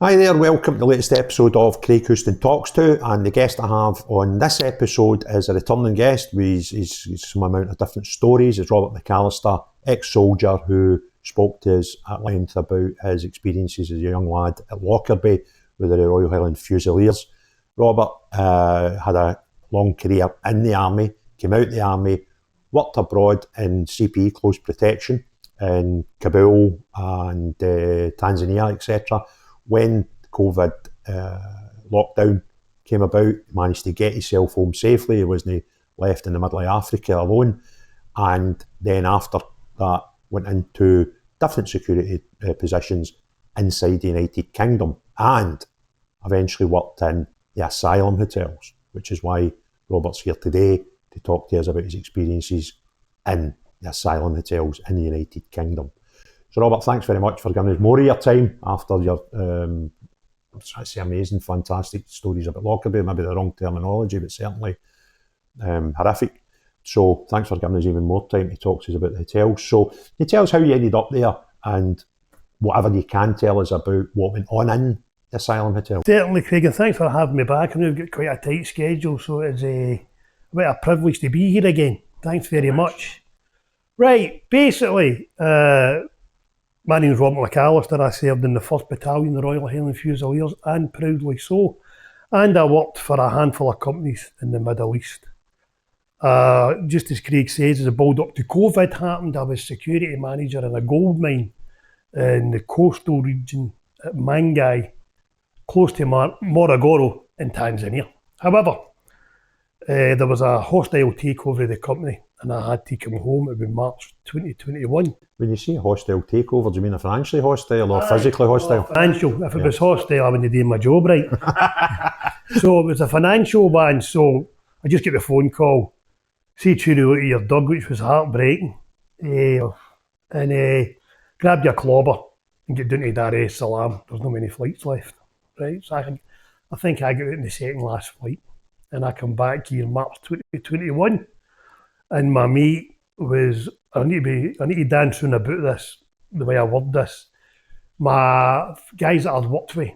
Hi there, welcome to the latest episode of Craig Houston Talks To, and the guest I have on this episode is a returning guest with some amount of different stories. It's Robert McAllister, ex-soldier who spoke to us at length about his experiences as a young lad at Lockerbie with the Royal Highland Fusiliers. Robert had a long career in the army, came out of the army, worked abroad in CPE, close protection, in Kabul and Tanzania, etc. When COVID lockdown came about, he managed to get himself home safely. He wasn't left in the middle of Africa alone. And then after that, went into different security positions inside the United Kingdom and eventually worked in the Asylum Hotels, which is why Robert's here today to talk to us about his experiences in the Asylum Hotels in the United Kingdom. So Robert, thanks very much for giving us more of your time after your, I'm trying to say amazing, fantastic stories about Lockerbie, maybe the wrong terminology, but certainly horrific. So thanks for giving us even more time to talk to us about the hotels. So can you tell us how you ended up there and whatever you can tell us about what went on in the Asylum Hotel? Certainly, Craig, and thanks for having me back. I know we've got quite a tight schedule, so it's a bit of a privilege to be here again. Thanks very much. Right, basically, my name is Robert McAllister. I served in the 1st Battalion, the Royal Highland Fusiliers, and proudly so. And I worked for a handful of companies in the Middle East. Just as Craig says, as a build up to COVID happened, I was security manager in a gold mine in the coastal region at Mangai, close to Morogoro in Tanzania. However, there was a hostile takeover of the company and I had to come home. It was March 2021. When you say hostile takeover, do you mean a financially hostile or physically hostile? Financial. If it was hostile, I wouldn't do my job right. So it was a financial one. So I just get the phone call, say cheerio to your dog, which was heartbreaking, and grab your clobber and get down to Dar es Salaam. There's not many flights left, right? So I think I got out in the second last flight, and I come back here in March 2021, and my mate was, I need to dance around about this, the way I word this. My guys that I'd worked with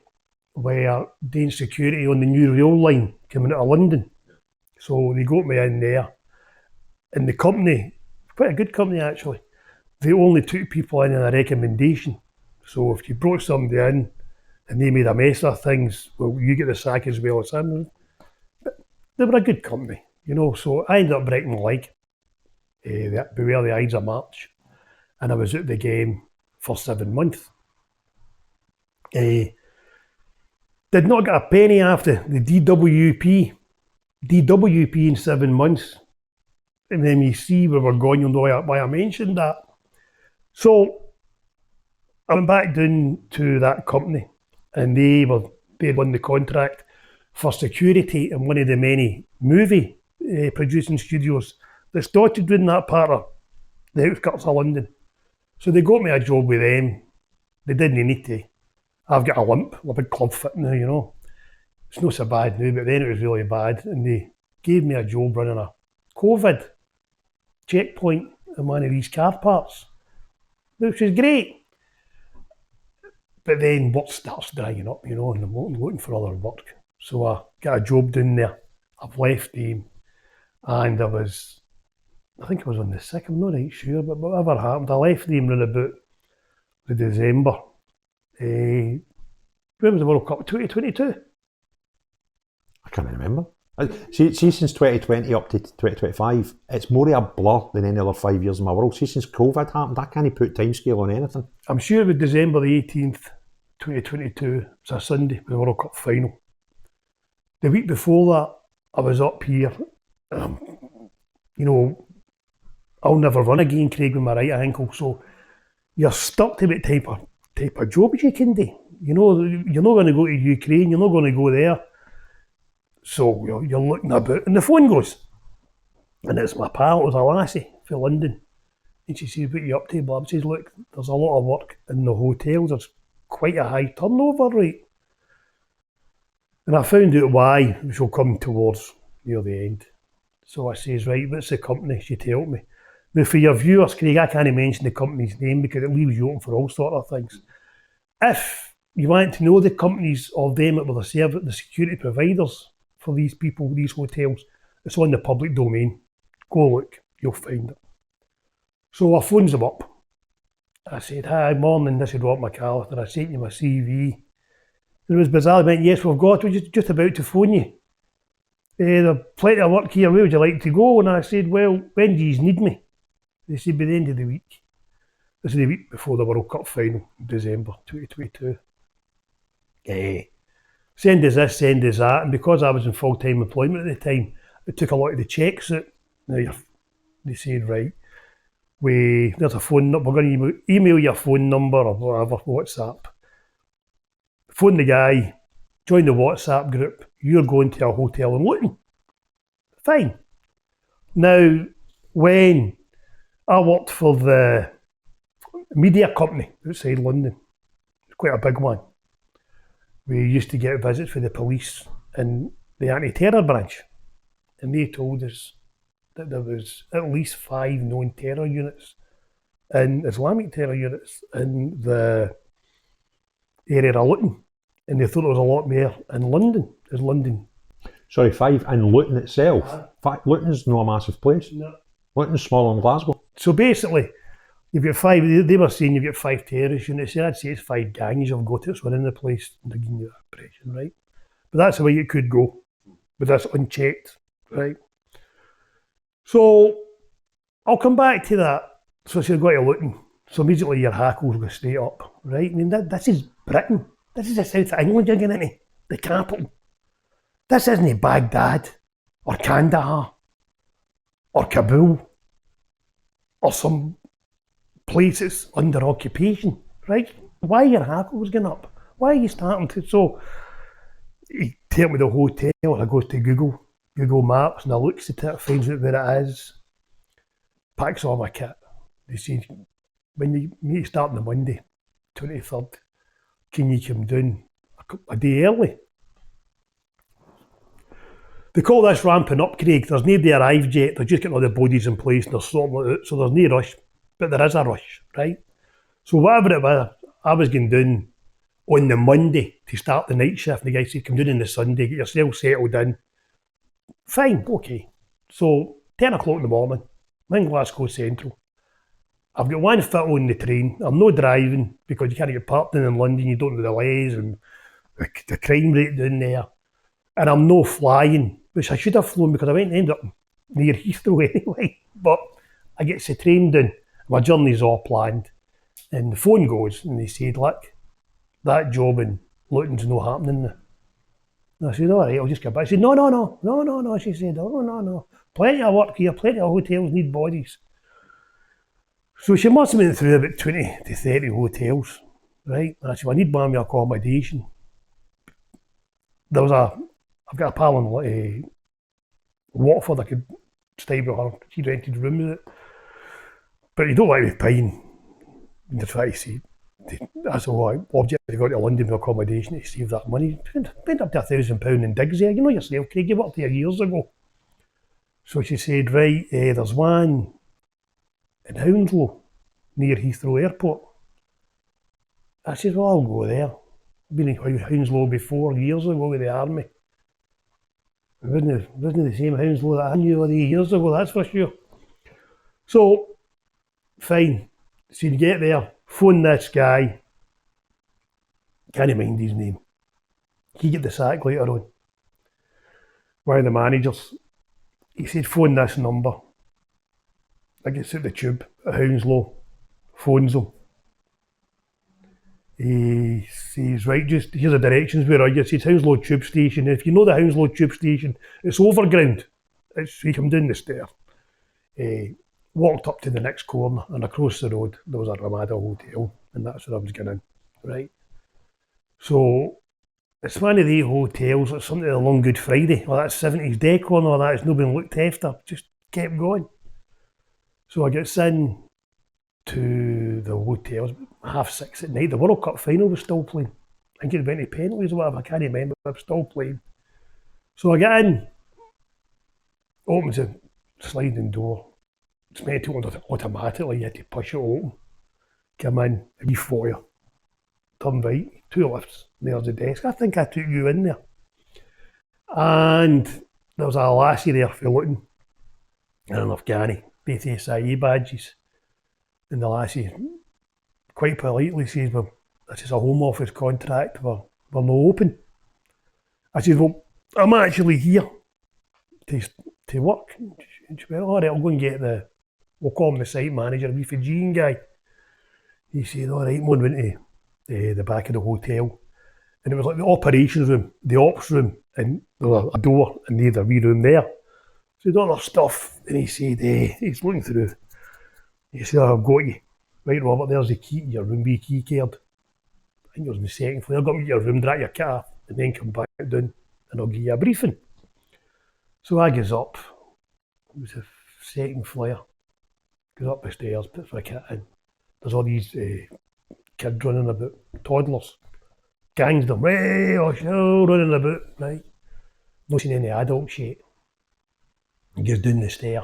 were doing security on the new rail line coming out of London. So they got me in there. And the company, quite a good company actually, they only took people in on a recommendation. So if you brought somebody in and they made a mess of things, well, you get the sack as well as him. But they were a good company, you know, so I ended up breaking my leg. Beware the Ides of March, and I was out the game for 7 months. Did not get a penny after the DWP in 7 months, and then you see where we're going. You'll know why I mentioned that. So I went back down to that company, and they won the contract for security in one of the many movie producing studios that started doing that part of the outskirts of London. So they got me a job with them. They didn't need to. I've got a limp, a big club foot now, you know. It's not so bad now, but then it was really bad. And they gave me a job running a COVID checkpoint in one of these car parks, which was great. But then work starts drying up, you know, and I'm looking for other work. So I got a job down there. I've left them, and I think I was on the sick, I'm not right sure, but whatever happened, I left them around about the December. When was the World Cup? 2022? I can't remember. See, since 2020 up to 2025, it's more of a blur than any other 5 years in my world. See, since COVID happened, I can't put timescale on anything. I'm sure it was December the 18th, 2022. It was a Sunday, the World Cup final. The week before that, I was up here. You know, I'll never run again, Craig, with my right ankle. So you're stuck to what type of jobs you can do. You know, you're not going to go to Ukraine. You're not going to go there. So you're looking about, and the phone goes, and it's my pal. It was a lassie from London, and she says, "What are you up to, Bob?" She says, "Look, there's a lot of work in the hotels. There's quite a high turnover rate." And I found out why, which will come towards near the end. So I says, "Right, what's the company?" She told me. Now, for your viewers, Craig, I can't mention the company's name because it leaves you open for all sort of things. If you want to know the companies of them that were the security providers for these people, these hotels. It's on the public domain. Go look, you'll find it. So I phones them up. I said, "Hi, morning, this is Robert McAllister. I sent you my CV." It was bizarre. They went, "Yes, we're just about to phone you. There's plenty of work here. Where would you like to go?" And I said, "Well, when do you need me?" They said, "By the end of the week." This is the week before the World Cup final, December 2022. Send us this, send us that. And because I was in full-time employment at the time, it took a lot of the checks out. Now they said, "Right, there's a phone number. We're going to email your phone number or whatever, WhatsApp. Phone the guy, join the WhatsApp group. You're going to a hotel in Luton." Fine. Now, when I worked for the media company outside London, quite a big one, we used to get visits for the police and the anti-terror branch, and they told us that there was at least 5 known terror units and Islamic terror units in the area of Luton, and they thought there was a lot more in London. Is London? Sorry, 5 in Luton itself. Luton's not a massive place. No. Luton's smaller than Glasgow. So basically, you've got 5. They were saying you've got 5 terrorist units. I'd say it's 5 gangs you've got it within the place. They're giving you that impression, right? But that's the way it could go, but that's unchecked, right? So I'll come back to that. So she'll go to Luton. So immediately your hackles go straight up, right? I mean, this is Britain. This is the south of England you're getting into, the capital. This isn't Baghdad or Kandahar or Kabul or some places under occupation, right? Why are your hackles going up? Why are you starting to? So he take me to the hotel, and I goes to Google Maps, and I looks at it, finds out where it is, packs all my kit. They say, "When you meet start on the Monday, 23rd, can you come down a day early?" They call this ramping up, Craig. There's nobody arrived yet. They're just getting all the bodies in place and they're sorting it out. So there's no rush, but there is a rush, right? So whatever it was, I was going down on the Monday to start the night shift. And the guy said, "Come down on the Sunday, get yourself settled in." Fine, okay. So 10 o'clock in the morning, I'm in Glasgow Central. I've got one foot on the train. I'm not driving because you can't get parked in London. You don't know the lays and the crime rate down there. And I'm no flying, which I should have flown because I went and ended up near Heathrow anyway. But I get the train down. My journey's all planned. And the phone goes and they said, "Look, that job in Luton's not happening now." And I said, "All right, I'll just get back." She said, No. She said, "Oh, no. Plenty of work here, plenty of hotels need bodies." So she must have been through about 20 to 30 hotels, right? And I said, "I need my accommodation." I've got a pal in Watford I could stay with her. She rented rooms with it. But you don't like to be paying. You're trying to say, that's the whole object to go to London for accommodation to save that money. Spend up to £1,000 in digs there. You know yourself, Craig, you worked there years ago. So she said, "Right, there's one in Hounslow, near Heathrow Airport." I said, "Well, I'll go there. I've been in Hounslow before, years ago with the army. It wasn't the same Hounslow that I knew all these years ago, that's for sure." So, fine. So you get there, phone this guy, can't mind his name. He get the sack later on. One of the managers, he said, "Phone this number." I gets out the tube at Hounslow, phones him. He says, "Right, just here's the directions where I get." He says, "Hounslow Tube Station." If you know the Hounslow Tube Station, it's overground. You come down the stair. Walked up to the next corner and across the road there was a Ramada Hotel, and that's where I was going in, right? So it's one of the hotels, it's something along Good Friday, or that 70s decor and all that, it's not been looked after, just kept going. So I gets in to the hotel, it was 6:30 at night, the World Cup final was still playing. I think it went to penalties or whatever, I can't remember, but it was still playing. So I get in, opens the sliding door. It's meant to open automatically, you had to push it open. Come in, a wee foyer. turn right, 2 lifts, there's the desk. I think I took you in there. And there was a lassie there for looking, and an Afghani, both SIA badges. And the lassie quite politely says, well, this is a Home Office contract, we're not open. I said, well, I'm actually here to work. And she went, all right, I'll go and get we'll call him the site manager, a wee Fijian guy. He said, all right, one went to the back of the hotel. And it was like the operations room, the ops room, and there was a door, and they had a wee room there. So he had all their stuff, and he said, he's looking through. He said, I've got you. Right, Robert, there's the key to your room, be key card. I think it was on the second floor. I'll go to your room, drag your car, and then come back down, and I'll give you a briefing. So I goes up. It was the second floor. Goes up the stairs, puts my kit in. There's all these kids running about, toddlers. Gangs them, hey, oh, running about, right? Not seen any adults yet. He goes down the stair,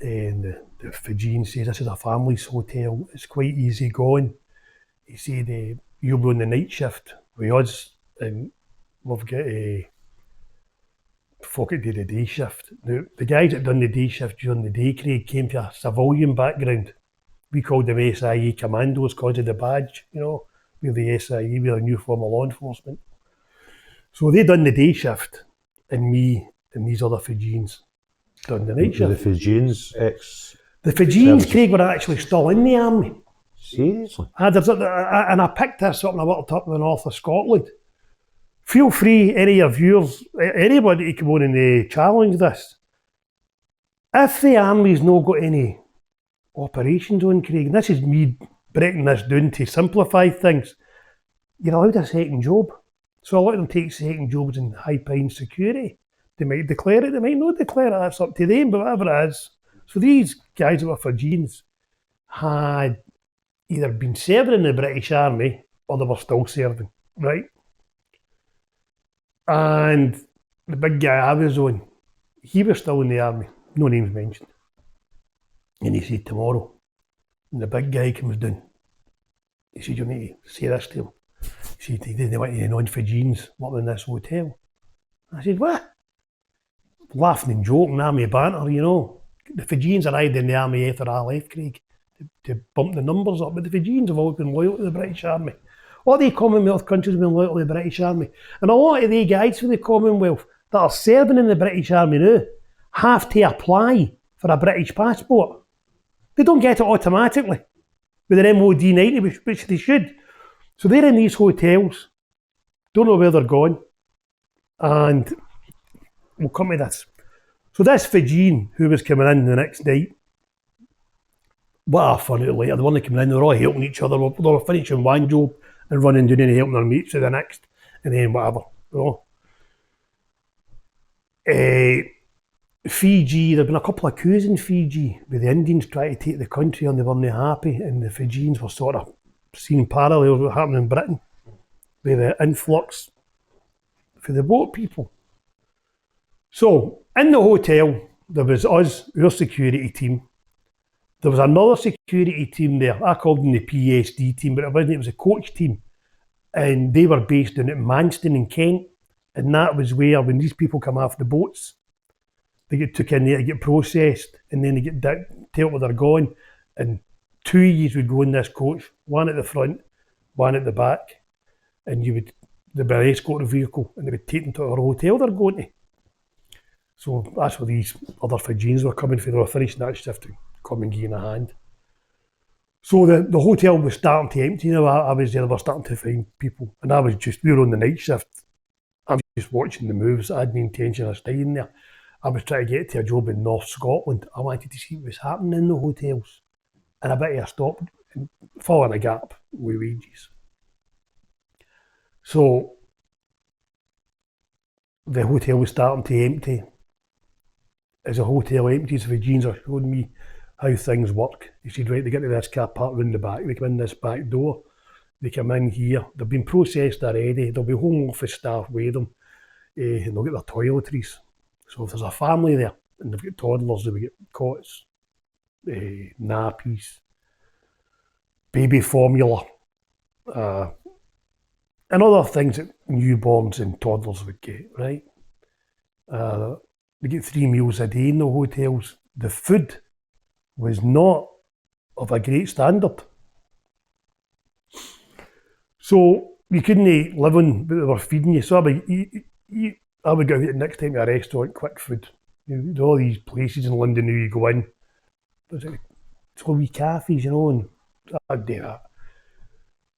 and the Fijian says, this is a family's hotel, it's quite easy going. He said, you'll be on the night shift with us, and we've got folk that do the day shift. Now, the guys that done the day shift during the day, Craig, came to a civilian background. We called them SIA commandos because of the badge, you know. We're the SIA, we're a new form of law enforcement. So they done the day shift, and me and these other Fijians done the night shift. The Fijians The Fijians, Craig, were actually still in the army. Seriously? And I picked this up and I worked up in the north of Scotland. Feel free, any of your viewers, anybody to come on and challenge this. If the army's not got any operations on, Craig, and this is me breaking this down to simplify things, you're allowed a second job. So a lot of them take second jobs in high-paying security. They might declare it, they might not declare it, that's up to them, but whatever it is. So these guys that were Fijians had either been serving in the British Army or they were still serving, right? And the big guy I was on, he was still in the army, no names mentioned. And he said, tomorrow, when the big guy comes down, he said, you need to say this to him. He said, he didn't want any non-Fijians working in this hotel. I said, what? Laughing and joking, army banter, you know. The Fijians arrived in the army after I left, Craig, to bump the numbers up, but the Fijians have always been loyal to the British Army. All the Commonwealth countries have been loyal to the British Army. And a lot of the guys from the Commonwealth that are serving in the British Army now have to apply for a British passport. They don't get it automatically with their MOD 90, which they should. So they're in these hotels, don't know where they're going, and we'll come to this. So this Fijian who was coming in the next night, what a funny later, they weren't coming in, they were all helping each other, they were finishing one job and running down and helping their mates to the next, and then whatever, you know. Fiji, there'd been a couple of coups in Fiji with the Indians trying to take the country and they weren't happy, and the Fijians were sort of seeing parallels with what happened in Britain with the influx for the boat people. So in the hotel there was us, our security team. There was another security team there. I called them the PSD team, but it wasn't, it was a coach team. And they were based in at Manston in Kent. And that was where, when these people come off the boats, they get took in there to get processed, and then they get told where they're going. And 2 years would go in this coach, one at the front, one at the back. And there'd be an escort vehicle, and they would take them to our hotel they're going to. So that's where these other Fijians were coming from. They were finishing that shift to come and give them a hand. So the hotel was starting to empty. You know, I was there, they were starting to find people. And we were on the night shift. I was just watching the moves. I had no intention of staying there. I was trying to get to a job in North Scotland. I wanted to see what was happening in the hotels. And I bet I stopped and fall in a gap with wages. So the hotel was starting to empty. As the hotel empties, the Fijians are showing me how things work. He said, right, they get to this car park round the back, they come in this back door, they come in here, they've been processed already, there'll be Home Office staff with them, and they'll get their toiletries. So if there's a family there, and they've got toddlers, they'll get cots, nappies, baby formula, and other things that newborns and toddlers would get, right? We get 3 meals a day in the hotels. The food was not of a great standard. So you couldn't live on what they were feeding you. So I would go out next time to a restaurant, quick food. There's all these places in London now you go in. There's like wee cafes, and I'd do that.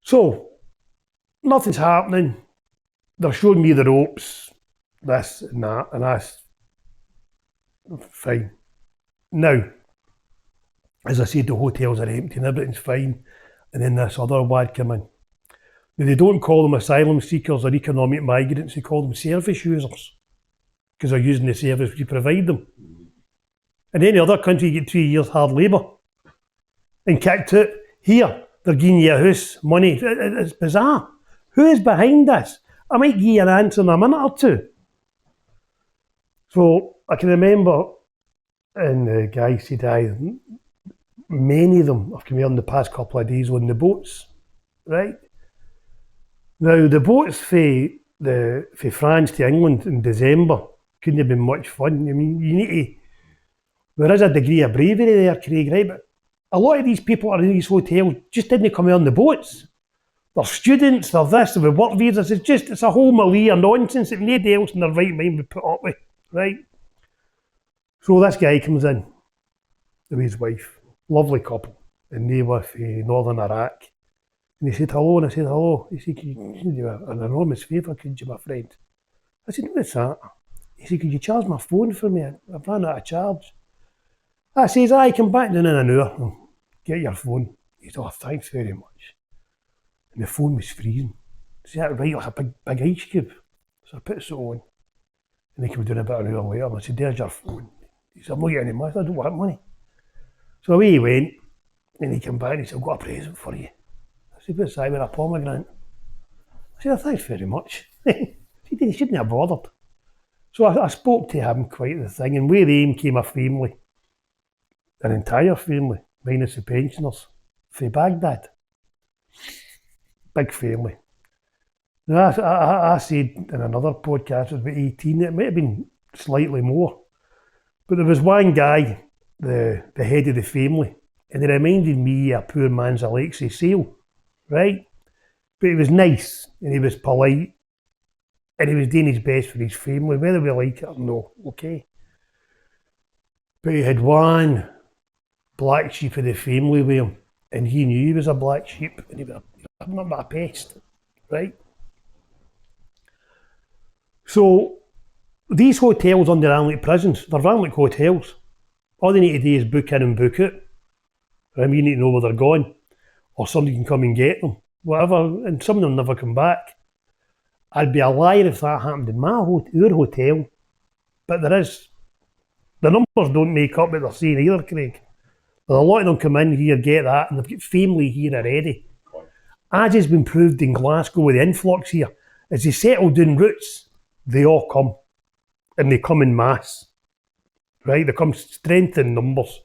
So nothing's happening. They're showing me the ropes, this and that, and that's fine. Now, as I said, the hotels are empty and everything's fine. And then this other wad come in. Now, they don't call them asylum seekers or economic migrants, they call them service users, because they're using the service we provide them. In any other country, you get 3 years hard labour and kicked out. Here, they're giving you a house, money. It's bizarre. Who is behind this? I might give you an answer in a minute or two. So I can remember, and the guy said, many of them have come here in the past couple of days on the boats, right? Now, the boats from France to England in December couldn't have been much fun. I mean, there is a degree of bravery there, Craig, right? But a lot of these people are in these hotels just didn't come here on the boats. They're students, they're this, they're with work visas. It's a whole melee of nonsense that nobody else in their right mind would put up with, right? So this guy comes in with his wife, lovely couple, and they were from Northern Iraq. And he said hello, and I said hello. He said, could you do an enormous favour, could you, my friend? I said, what's that? He said, could you charge my phone for me? I've run out of charge. I says, aye, come back in an hour and get your phone. He said, oh, thanks very much. And the phone was freezing. I said, right, like a big ice cube. So I put it on. And he came down about an hour later and I said, there's your phone. He said, I'm not getting any money, I don't want money. So away he went, and he came back and he said, I've got a present for you. I said, what's that, with a pomegranate? I said, oh, thanks very much. He shouldn't have bothered. So I spoke to him quite the thing, and with him came a family, an entire family, minus the pensioners, from Baghdad. Big family. Now, I said in another podcast, it was about 18, it might have been slightly more. But there was one guy, the head of the family, and he reminded me of a poor man's Alexei Sale, right? But he was nice, and he was polite, and he was doing his best for his family, whether we like it or no, okay? But he had one black sheep of the family with him, and he knew he was a black sheep, and he was a pest, right? So, these hotels under Alnwick prisons, they're Alnwick hotels. All they need to do is book in and book out. I mean, you need to know where they're going, or somebody can come and get them, whatever, and some of them never come back. I'd be a liar if that happened in our hotel, but the numbers don't make up what they're saying either, Craig. There's a lot of them come in here, get that, and they've got family here already. As has been proved in Glasgow with the influx here, as they settle down roots, they all come, and they come in mass, right? They come strength in numbers.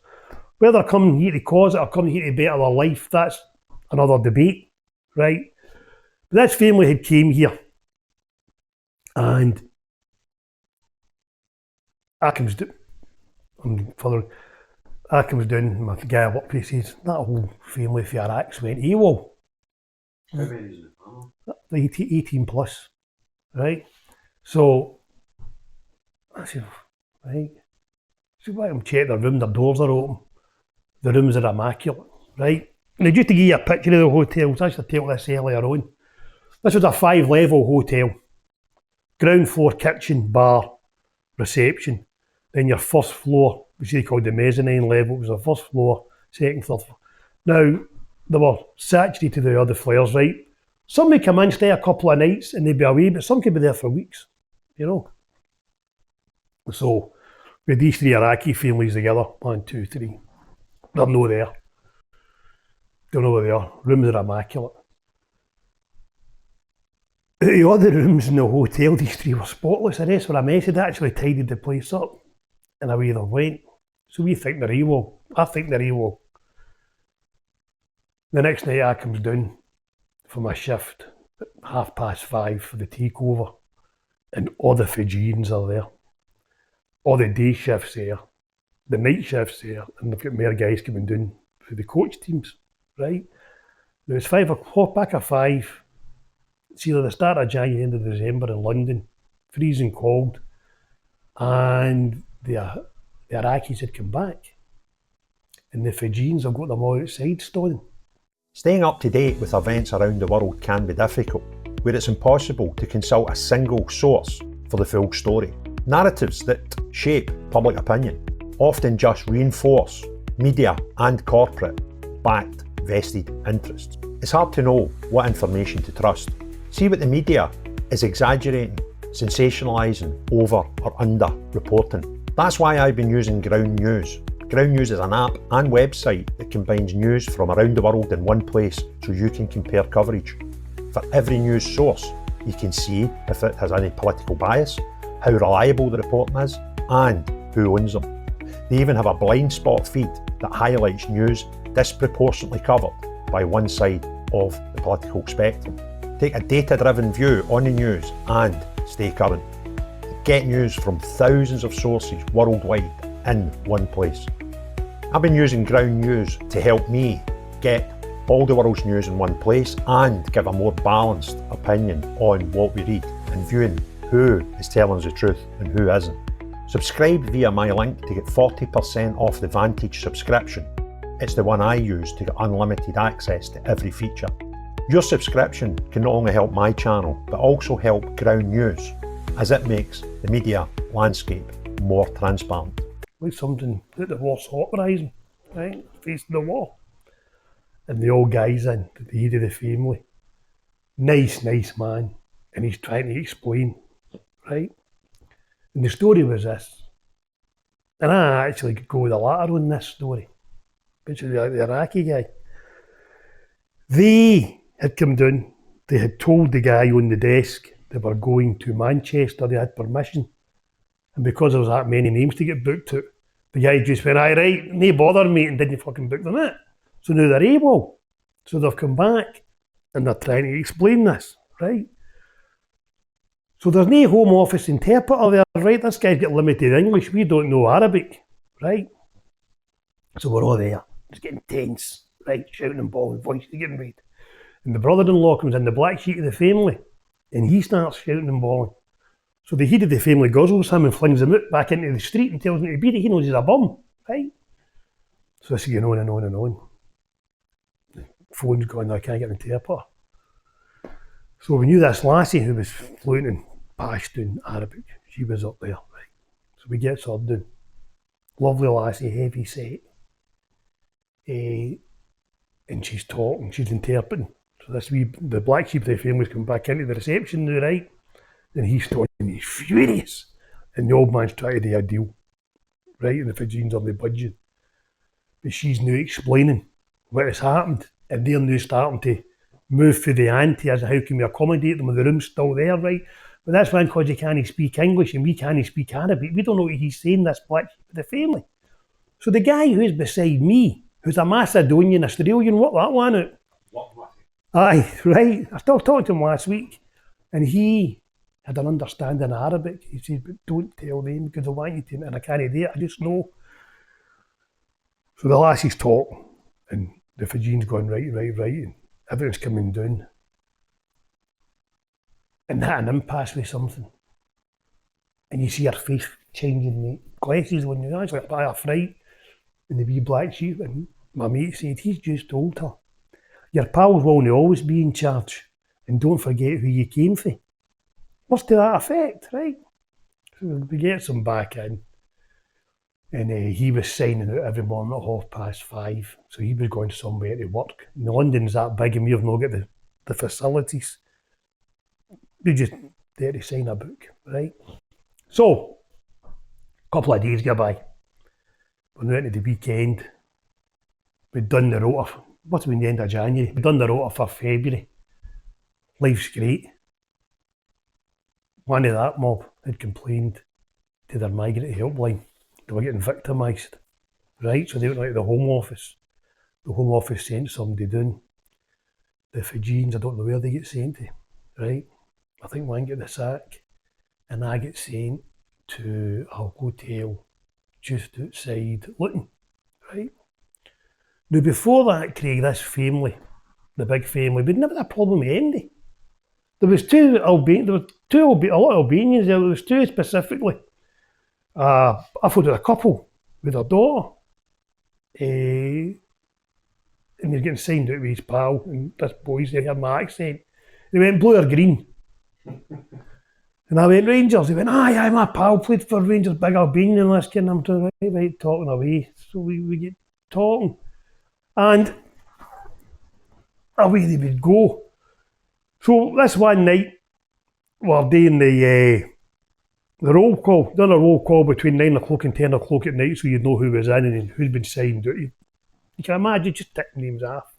Whether they're coming here to cause it or coming here to better their life, that's another debate, right? But this family had came here, and I comes down, my guy I work with says, that whole family for Iraq's went AWOL. How many is the family? 18 plus, right? So I said, right. So let them check their room, their doors are open. The rooms are immaculate, right? Now just to give you a picture of the hotels, I used to tell this earlier on. This was a 5-level hotel. Ground floor, kitchen, bar, reception. Then your first floor, which they called the mezzanine level, was the first floor, second, third floor. Now, they were saturated to the other flares, right? Some may come in, stay a couple of nights and they'd be away, but some could be there for weeks, you know. So, with these 3 Iraqi families together, 1, 2, 3, they're no there. Don't know where they are. Rooms are immaculate. The other rooms in the hotel, these 3 were spotless. The rest were a mess. They'd actually tidied the place up, and away they went. So we think they're AWOL. I think they're AWOL. The next night I comes down, for my shift at 5:30 for the takeover, and all the Fijians are there. All the day shifts there, the night shifts there, and they've got more guys coming down for the coach teams, right? Now it's 5 o'clock, back at 5. It's either the start of January, end of December in London, freezing cold, and the Iraqis had come back, and the Fijians have got them all outside stalling. Staying up to date with events around the world can be difficult, where it's impossible to consult a single source for the full story. Narratives that shape public opinion often just reinforce media and corporate-backed vested interests. It's hard to know what information to trust. See what the media is exaggerating, sensationalising, over or under reporting. That's why I've been using Ground News. Ground News is an app and website that combines news from around the world in one place so you can compare coverage. For every news source, you can see if it has any political bias, how reliable the reporting is, and who owns them. They even have a blind spot feed that highlights news disproportionately covered by one side of the political spectrum. Take a data-driven view on the news and stay current. Get news from thousands of sources worldwide in one place. I've been using Ground News to help me get all the world's news in one place and give a more balanced opinion on what we read and viewing who is telling us the truth and who isn't. Subscribe via my link to get 40% off the Vantage subscription. It's the one I use to get unlimited access to every feature. Your subscription can not only help my channel, but also help Ground News, as it makes the media landscape more transparent. Like something at the war's hot horizon, right? Facing the war. And the old guy's in, the head of the family. Nice man. And he's trying to explain, right? And the story was this. And I actually could go with the latter on this story. Which is the Iraqi guy. They had come down. They had told the guy on the desk they were going to Manchester. They had permission. And because there was that many names to get booked to, the guy just went, aye, right, no bother, mate, and didn't fucking book them in. So now they're able. So they've come back and they're trying to explain this, right? So there's no home office interpreter there, right? This guy's got limited English. We don't know Arabic, right? So we're all there. It's getting tense, right? Shouting and bawling, voices getting made. And the brother-in-law comes in, the black sheep of the family, and he starts shouting and bawling. So the head of the family guzzles him and flings him out back into the street and tells him to beat it. He knows he's a bum, right? So this is going on and on and on. The phone's going, I can't get an interpreter. So we knew this lassie who was fluent in Pashtun Arabic. She was up there, right? So we get her down. Lovely lassie, heavy set. And she's talking, she's interpreting. So the black sheep of the family's come back into the reception now, right? And he's talking, he's furious. And the old man's trying to do a deal, right? And the Fijians are the budget. But she's now explaining what has happened. And they're now starting to move for the ante as to how can we accommodate them when the room's still there, right? But that's one because he can't speak English and we can't speak Arabic. We don't know what he's saying, this black sheep of the family. So the guy who's beside me, who's a Macedonian Australian, what that one out? Aye, right. I still talked to him last week. And he had an understanding of Arabic. He said, but don't tell them because I want you to, and I can't do it, I just know. So the lassies talk, and the Fijians going, right, and everything's coming down. And that an impasse with something. And you see her face changing, mate. Glasses when you're actually by a fright, and the wee black sheep, and my mate said, he's just told her, your pals will always be in charge, and don't forget who you came for. What's to that effect, right? So we get some back in, and he was signing out every morning at 5:30, so he was going somewhere to work. And London's that big and we've not got the facilities. We just there to sign a book, right? So, a couple of days go by. We're out to the weekend. We'd done the rota, what's been the end of January? We'd done the rota for February. Life's great. One of that mob had complained to their migrant helpline. They were getting victimised, right? So they went out to the Home Office. The Home Office sent somebody down. the Fijians, I don't know where they get sent to, right? I think one get the sack, and I get sent to a hotel just outside Luton, right? Now before that, Craig, this family, the big family, we'd never had a problem with Andy. There was a lot of Albanians there, there was two specifically. I thought there was a couple with their daughter. And he's getting signed out with his pal, and this boy's there, he had my accent. He went blue or green. And I went Rangers. He went, aye, my pal played for Rangers, big Albanian last year, and I'm talking, right, talking away. So we get talking. And away they would go. So this one night, we're doing the roll call, done a roll call between 9 o'clock and 10 o'clock at night so you'd know who was in and who'd been signed out. You can imagine just ticking names off.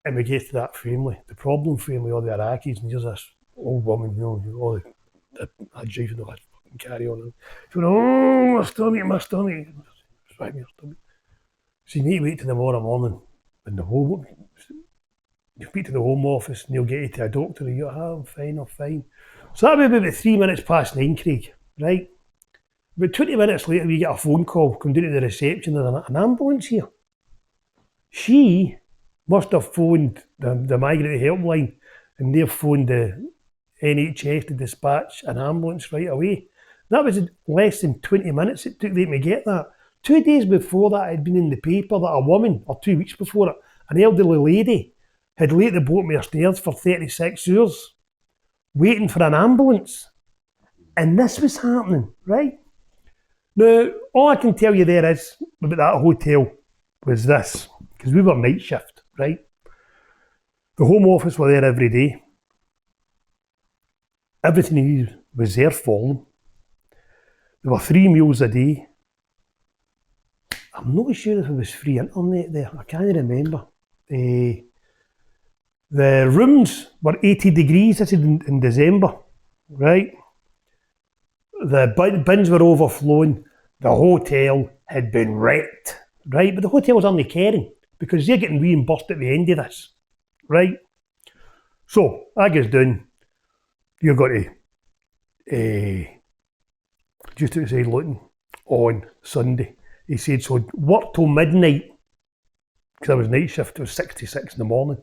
And we get to that family, the problem family, all the Iraqis, and there's this old woman, all the driving the fucking carry on. She went, oh, my stomach. Right, my stomach. So you need to wait till tomorrow morning in the home. You speak to the Home Office and they'll get you to a doctor and you go, I'm fine. So that would be about 3 minutes past 9, Craig, right? About 20 minutes later, we get a phone call, come down to the reception, there's an ambulance here. She must have phoned the migrant helpline and they've phoned the NHS to dispatch an ambulance right away. That was less than 20 minutes it took them to get that. 2 days before that, it had been in the paper that a woman, or 2 weeks before it, an elderly lady had laid the boat with her stairs for 36 hours, waiting for an ambulance. And this was happening, right? Now, all I can tell you there is, about that hotel, was this, because we were night shift, right? The Home Office were there every day. Everything was there for them. There were 3 meals a day. I'm not sure if it was free internet there, I can't remember. The rooms were 80 degrees, this is in December, right? The bins were overflowing. The hotel had been wrecked, right? But the hotel's only caring because they're getting reimbursed at the end of this, right? So, I goes down, you've got to, just outside Luton, on Sunday. He said, so work till midnight, because I was night shift, it was 6 to 6 in the morning.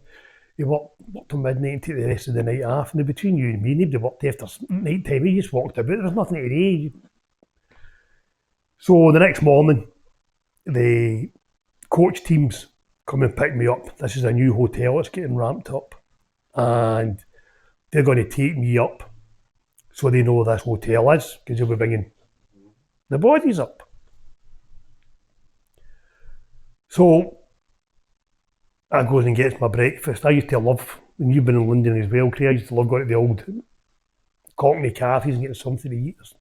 He worked till midnight and take the rest of the night off. And between you and me, nobody worked after night time. He just walked about. There was nothing to do. So the next morning, the coach teams come and pick me up. This is a new hotel. It's getting ramped up. And they're going to take me up so they know this hotel is, because they'll be bringing the bodies up. So I goes and gets my breakfast. I used to love, and you've been in London as well, Craig, I used to love going to the old Cockney cafes and getting something to eat. There's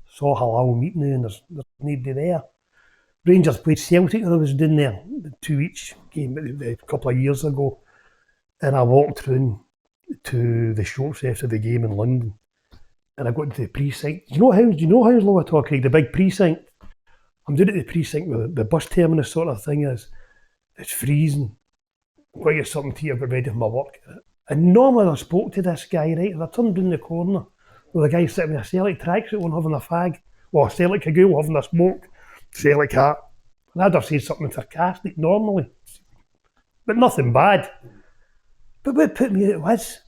so halal meat now and there's nobody there. Rangers played Celtic and I was down there, the 2 each game a couple of years ago. And I walked through to the shops after the game in London. And I got into the precinct. Do you know how low I talk, Craig, the big precinct? I'm down at the precinct where the bus terminus sort of thing is. It's freezing. I've got to get something to eat, I've got ready for my work. And normally I spoke to this guy, right, and I turned down the corner with a guy sitting with a Celtic tracksuit on having a fag, well, a Celtic cagoule having a smoke, Celtic hat. And I'd have said something sarcastic normally, but nothing bad. But what put me out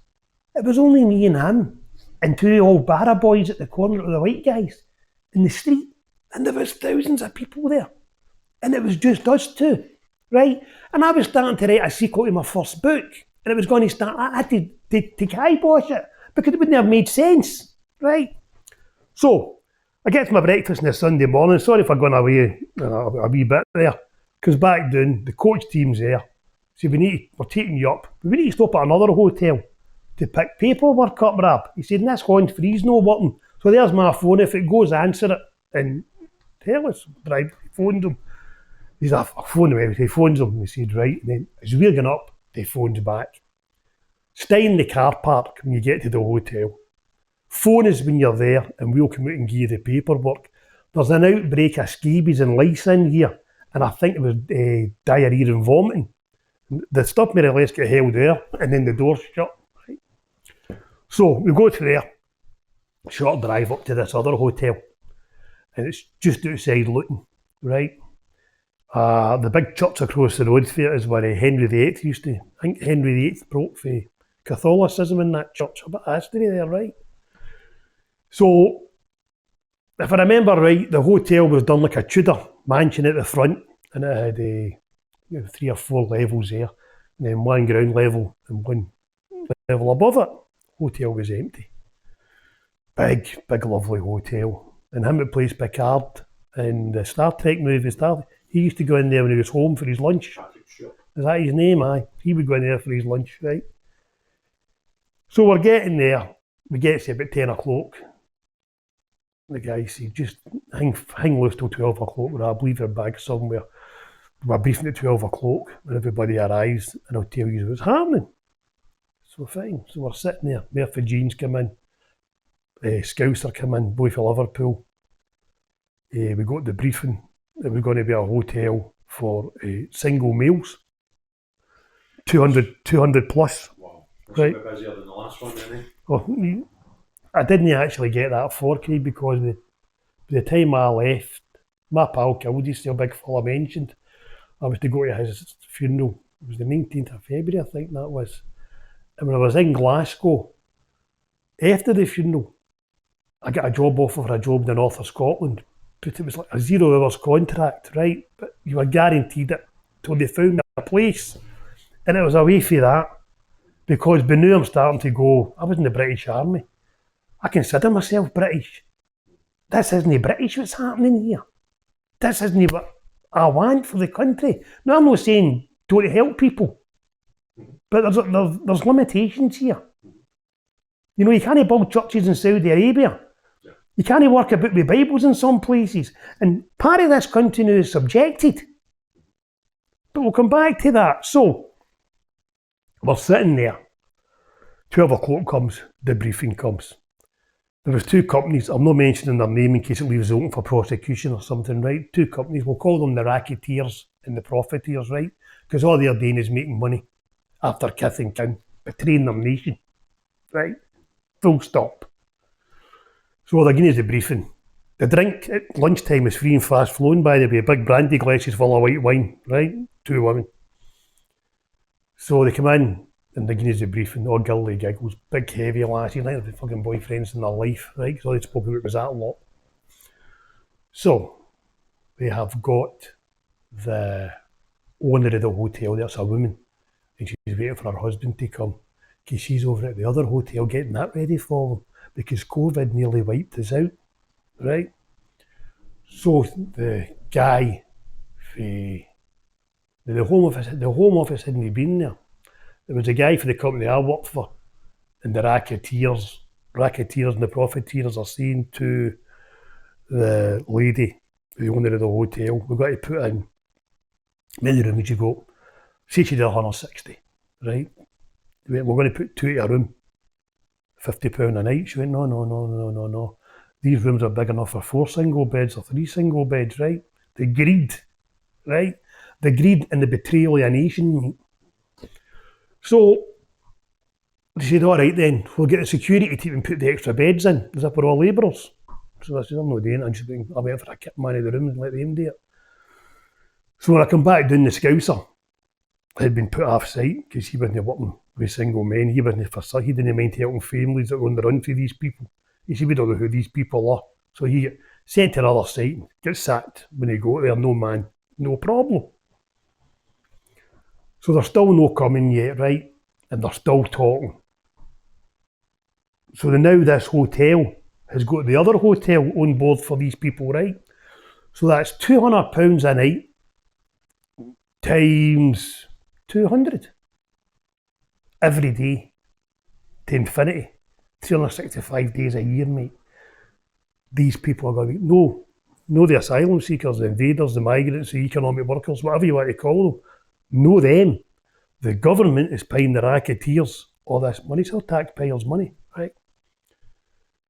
it was only me and him and 2 old Barra boys at the corner of the white guys in the street. And there was thousands of people there. And it was just us 2. Right? And I was starting to write a sequel to my first book, and it was going to start, I had to kibosh it, because it wouldn't have made sense, right? So, I get to my breakfast on a Sunday morning, sorry if I'm going away a wee bit there, because back down, the coach team's there, so we're taking you up, but we need to stop at another hotel to pick paperwork up, Rab. He said, this horn free's no working, so there's my phone, if it goes, answer it, and tell us, right, phoned him. I phoned him, he phones him, and he said, right, and then as we're going up, they phoned back. Stay in the car park when you get to the hotel. Phone us when you're there, and we'll come out and give you the paperwork. There's an outbreak of scabies and lice in here, and I think it was diarrhoea and vomiting. The stuff more or less got held there, and then the doors shut. Right? So we go to there, short drive up to this other hotel, and it's just outside Luton, right? The big church across the road from it is where Henry VIII used to. I think Henry VIII broke for Catholicism in that church. A bit of history there, right? So, if I remember right, the hotel was done like a Tudor mansion at the front, and it had 3 or 4 levels there, and then one ground level and one level above it. Hotel was empty. Big, lovely hotel. And him that plays Picard in the Star Trek movie, he used to go in there when he was home for his lunch. Is that his name? Aye. He would go in there for his lunch, right? So we're getting there. We get to about 10 o'clock. The guy said, just hang loose till 12 o'clock, or I'll leave your bag somewhere. We're briefing at 12 o'clock when everybody arrives, and I'll tell you what's happening. So fine. So we're sitting there. Murphy Jeans come in. Scouser come in, boy for Liverpool. We got the briefing. It was going to be a hotel for single meals. 200 plus. Wow. Right. A bit busier than the last one, then, eh? Well, I didn't actually get that for Craig because by the time I left, my pal Kildy, still big fella mentioned, I was to go to his funeral. It was the 19th of February, I think that was. And when I was in Glasgow, after the funeral, I got a job offer for a job in the north of Scotland, but it was like a 0 hours contract, right? But you were guaranteed it till they found a place. And it was away from that, because by now I'm starting to go, I was in the British Army. I consider myself British. This isn't British what's happening here. This isn't what I want for the country. Now I'm not saying don't help people, but there's limitations here. You know, you can't build churches in Saudi Arabia. You can't work about with Bibles in some places. And part of this country now is subjected. But we'll come back to that. So, we're sitting there. 12 o'clock comes, the briefing comes. There was 2 companies, I'm not mentioning their name in case it leaves open for prosecution or something, right? 2 companies, we'll call them the racketeers and the profiteers, right? Because all they're doing is making money after kith and kin, betraying their nation, right? Full stop. So they're giving us the briefing. The drink at lunchtime is free and fast flowing, by the way, big brandy glasses full of white wine, right? 2 women. So they come in, and they give us the briefing, all gilly giggles, big heavy lasses, like they're fucking boyfriends in their life, right? So all they spoke about was that lot. So, they have got the owner of the hotel, that's a woman, and she's waiting for her husband to come, because she's over at the other hotel getting that ready for them, because COVID nearly wiped us out, right? So the guy, the Home Office hadn't been there. There was a guy for the company I worked for, and the racketeers and the profiteers are saying to the lady, the owner of the hotel, we've got to put in, how many rooms you got? Say she did 160, right? We're going to put 2 in a room, £50 a night. She went, no. These rooms are big enough for 4 single beds or 3 single beds, right? The greed, right? The greed and the betrayal of a nation, mate. So, they said, all right then, we'll get the security team and put the extra beds in, as if we're all labourers. So I said, I'm not doing it. I'm just going, I went for a kit man of the room and let them do it. So when I come back down, the Scouser had been put off site because he wasn't working with single men. He wasn't for such. He didn't mind helping families that were on the run for these people. He said, we don't know who these people are. So he got sent to another site and gets sacked when he got there. No man, no problem. So they're still no coming yet, right? And they're still talking. So now this hotel has got the other hotel on board for these people, right? So that's £200 a night times 200 every day to infinity. 365 days a year, mate. These people are going to be, no the asylum seekers, the invaders, the migrants, the economic workers, whatever you want to call them. Know them. The government is paying the racketeers all this money. It's all taxpayers' money, right?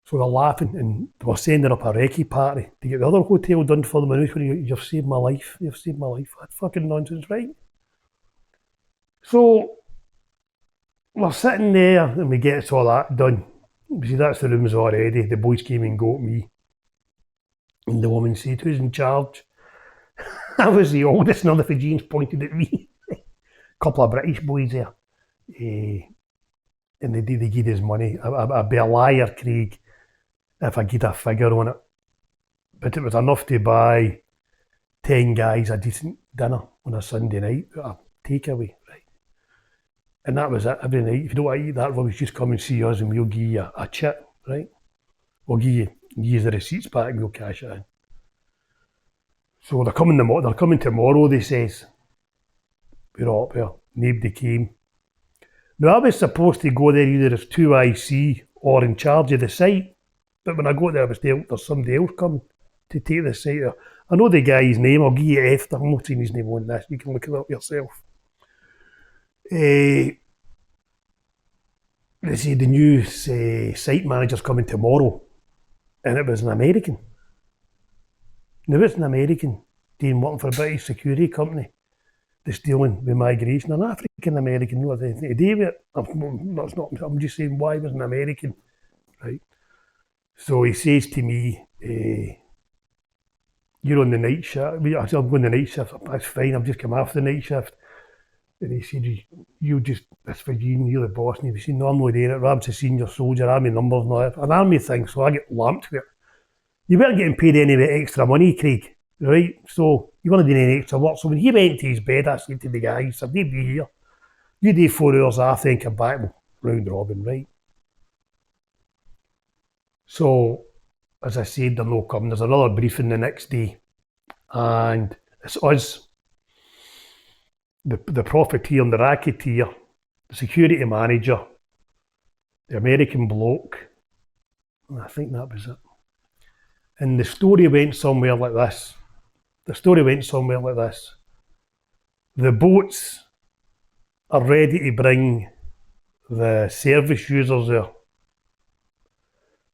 So they're laughing and they were sending up a recce party to get the other hotel done for them. And you've saved my life. You've saved my life. That's fucking nonsense, right? So we're sitting there and we get all that done. You see, that's the rooms already. The boys came and got me. And the woman said, "Who's in charge?" I was the oldest, none of the Fijians pointed at me. A couple of British boys there. And they give us money. I'd be a liar, Craig, if I give a figure on it. But it was enough to buy 10 guys a decent dinner on a Sunday night, a takeaway, right? And that was it every night. If you don't want to eat that, well, just come and see us and we'll give you a chit, right? We'll give you the receipts back and we'll cash it in. So they're coming tomorrow, they says. We're up there. Nobody came. Now I was supposed to go there either as 2IC or in charge of the site. But when I got there, I was told there's somebody else coming to take the site there. I know the guy's name, I'll give you after. I'm not seeing his name on this, you can look it up yourself. They say the new site manager's coming tomorrow. And it was an American. Now it's an American doing working for a British security company that's dealing with migration. An African American, not anything to do with it. I'm just saying why was an American, right? So he says to me, "You're on the night shift." I said, "I'm going the night shift." "That's fine, I've just come off the night shift." And he said, "That's for you, you're the boss." And he said, "No, I'm not doing it. Rob's a senior soldier, army numbers and all that." An army thing, so I get lamped with it. You weren't getting paid any extra money, Craig, right? So you weren't doing any extra work. So when he went to his bed, I said to the guy, he said, "They'll be here. You do 4 hours after and come back, round robin, right?" So, as I said, they're not coming. There's another briefing the next day. And it's us, the profiteer and the racketeer, the security manager, the American bloke. And I think that was it. And the story went somewhere like this. The boats are ready to bring the service users there.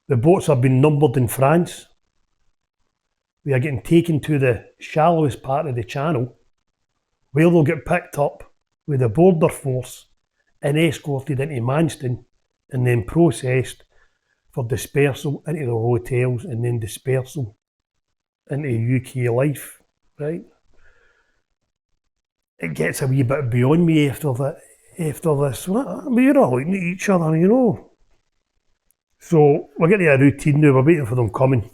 The boats have been numbered in France. They are getting taken to the shallowest part of the channel, where they'll get picked up with the border force and escorted into Manston and then processed for dispersal into the hotels and then dispersal into UK life, right? It gets a wee bit beyond me after this. We're all looking at each other, you know. So we're getting a routine now, we're waiting for them coming.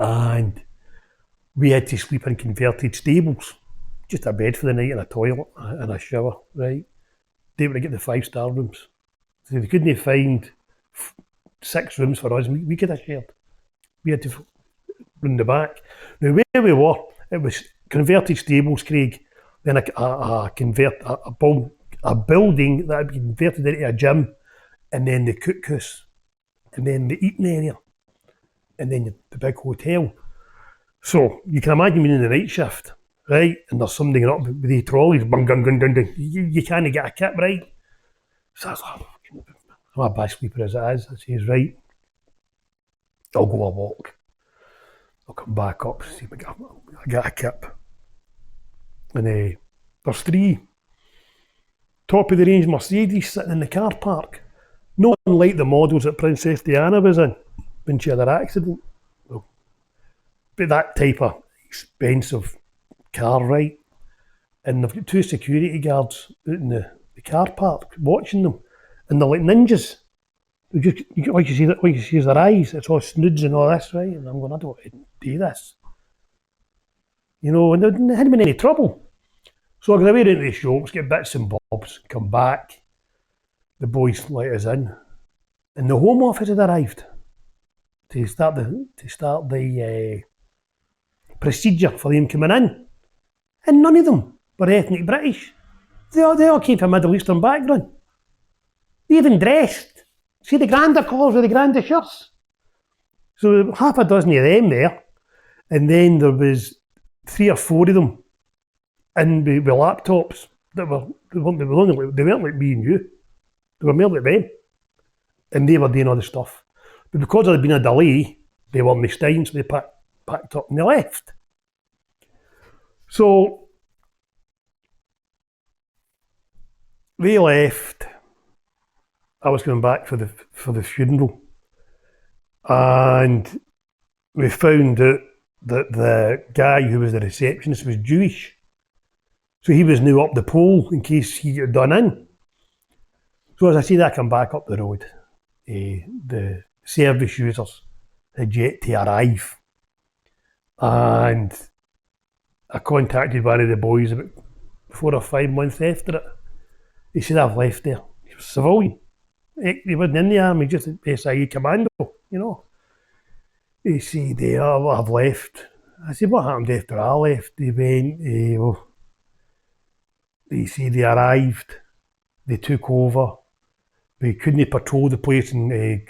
And we had to sleep in converted stables. Just a bed for the night and a toilet and a shower, right? They were to get the 5-star rooms. So they couldn't find 6 rooms for us, we could have shared. We had to run the back. Now where we were, it was converted stables, Craig, then a building that had been converted into a gym, and then the cook house, and then the eating area, and then the big hotel. So you can imagine being in the night shift, right? And there's somebody up with the trolleys, bung, gung, gung, gung, gung. You can't get a kit, right? So I was like, I'm a bad sleeper as it is. I says, right, I'll go a walk. I'll come back up, see if I get a kip. And there's 3 top of the range Mercedes sitting in the car park. Not unlike the models that Princess Diana was in when she had her accident. Well, but that type of expensive car, right? And they've got 2 security guards out in the car park watching them. And they're like ninjas. Like you see their eyes, it's all snoods and all this, right? And I'm going, I don't want to do this. You know, and there hadn't been any trouble. So I go away into the shops, get bits and bobs, come back. The boys let us in. And the Home Office had arrived to start the procedure for them coming in. And none of them were ethnic British. They all came from a Middle Eastern background. They even dressed. See the grander colours with the grander shirts. So half a dozen of them there. And then there was 3 or 4 of them in with laptops they weren't like me and you. They were more like them. And they were doing all the stuff. But because there had been a delay, they were staying, so they packed up and they left. So they left. I was going back for the funeral, and we found out that the guy who was the receptionist was Jewish, so he was now up the pole in case he got done in. So as I said, I come back up the road. The service users had yet to arrive, and I contacted one of the boys about 4 or 5 months after it. He said, I've left there. He was civilian. He wasn't in the army, just SIA commando, you know. He said, well, I've left. I said, what happened after I left? He went, well, he said they arrived, they took over. We couldn't patrol the place in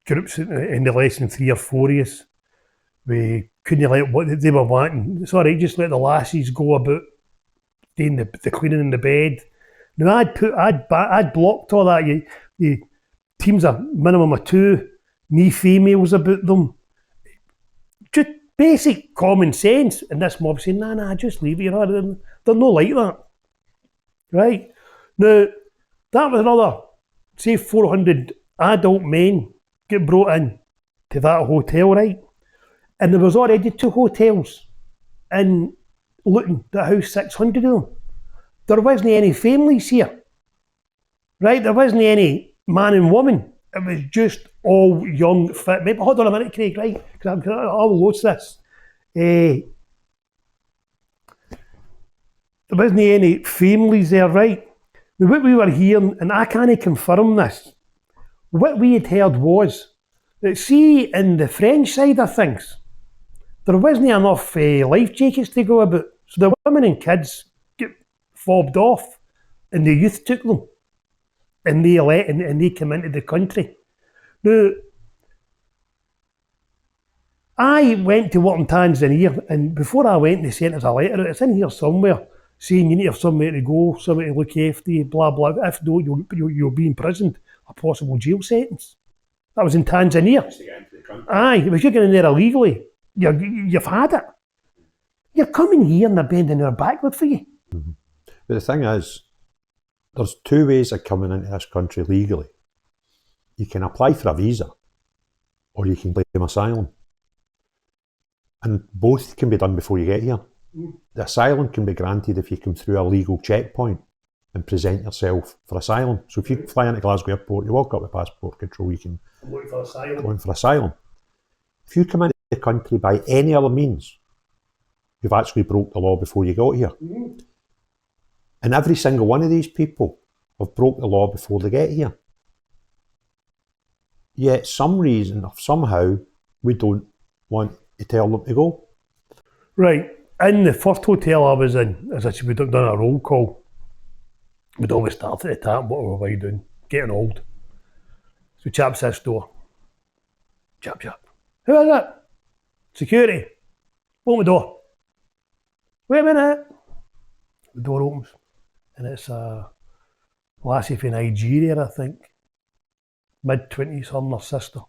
groups in the less than 3 or 4 years. We couldn't let what they were wanting. Sorry, just let the lassies go about doing the cleaning in the bed. Now I'd blocked all that. You teams a minimum of 2, no females about them. Just basic common sense. And this mob saying, nah, just leave it. You know, they're not like that. Right? Now, that was another, say 400 adult men get brought in to that hotel, right? And there was already 2 hotels in Luton that housed 600 of them. There wasn't any families here, right? There wasn't any man and woman. It was just all young, fit. Maybe, hold on a minute, Craig, right? Because I'll load this. There wasn't any families there, right? Now, what we were hearing, and I can't confirm this, what we had heard was that, see, in the French side of things, there wasn't enough life jackets to go about. So the women and kids get fobbed off, and the youth took them, and they came into the country. Now, I went to work in Tanzania, and before I went, they sent us a letter. It's in here somewhere, saying you need to have somewhere to go, somebody to look after you, blah, blah. If not, you'll be imprisoned, a possible jail sentence. That was in Tanzania. Aye, if you're getting there illegally, you've had it. You're coming here and they're bending their backward for you. Mm-hmm. But the thing is, there's 2 ways of coming into this country legally. You can apply for a visa, or you can claim asylum. And both can be done before you get here. The asylum can be granted if you come through a legal checkpoint and present yourself for asylum. So if you fly into Glasgow Airport, you walk up with passport control, you can Look for asylum. go in for asylum. If you come into the country by any other means, you've actually broke the law before you got here. Mm-hmm. And every single one of these people have broke the law before they get here. Yet some reason or somehow we don't want to tell them to go. Right. In the first hotel I was in, as I said, we'd done a roll call. We'd always start at the top. What were we doing? Getting old. So chaps this door. Chap. Who is it? Security. Open the door. Wait a minute. The door opens. And it's a lassie from Nigeria, I think. Mid-20s, her and her sister.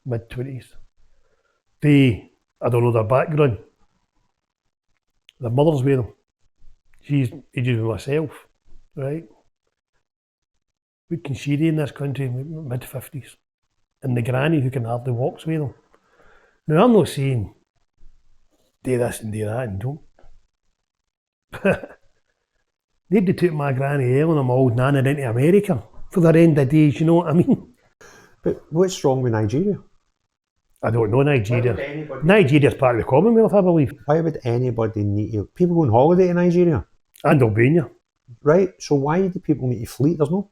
Mid-20s. I don't know their background. Their mother's with them. She's ages with myself, right? What can she do in this country, mid-50s? And the granny who can hardly walks with them. Now, I'm not saying do this and do that and don't. They'd took my granny Ellen and my old nana into America for their end of days, you know what I mean? But what's wrong with Nigeria? I don't know Nigeria. Nigeria's part of the Commonwealth, I believe. Why would anybody need to... People go on holiday to Nigeria. And Albania. Right, so why do people need to flee? There's no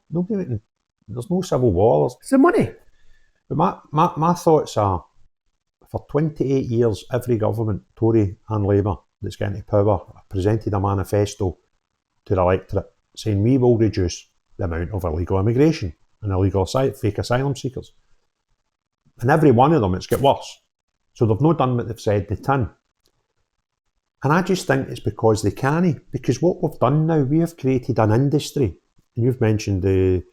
civil war. It's the money. But my thoughts are, for 28 years, every government, Tory and Labour, that's getting to power, presented a manifesto to the electorate saying we will reduce the amount of illegal immigration and illegal fake asylum seekers. And every one of them, it's got worse. So they've not done what they've said they can. And I just think it's because they can't. Because what we've done now, we have created an industry. And you've mentioned the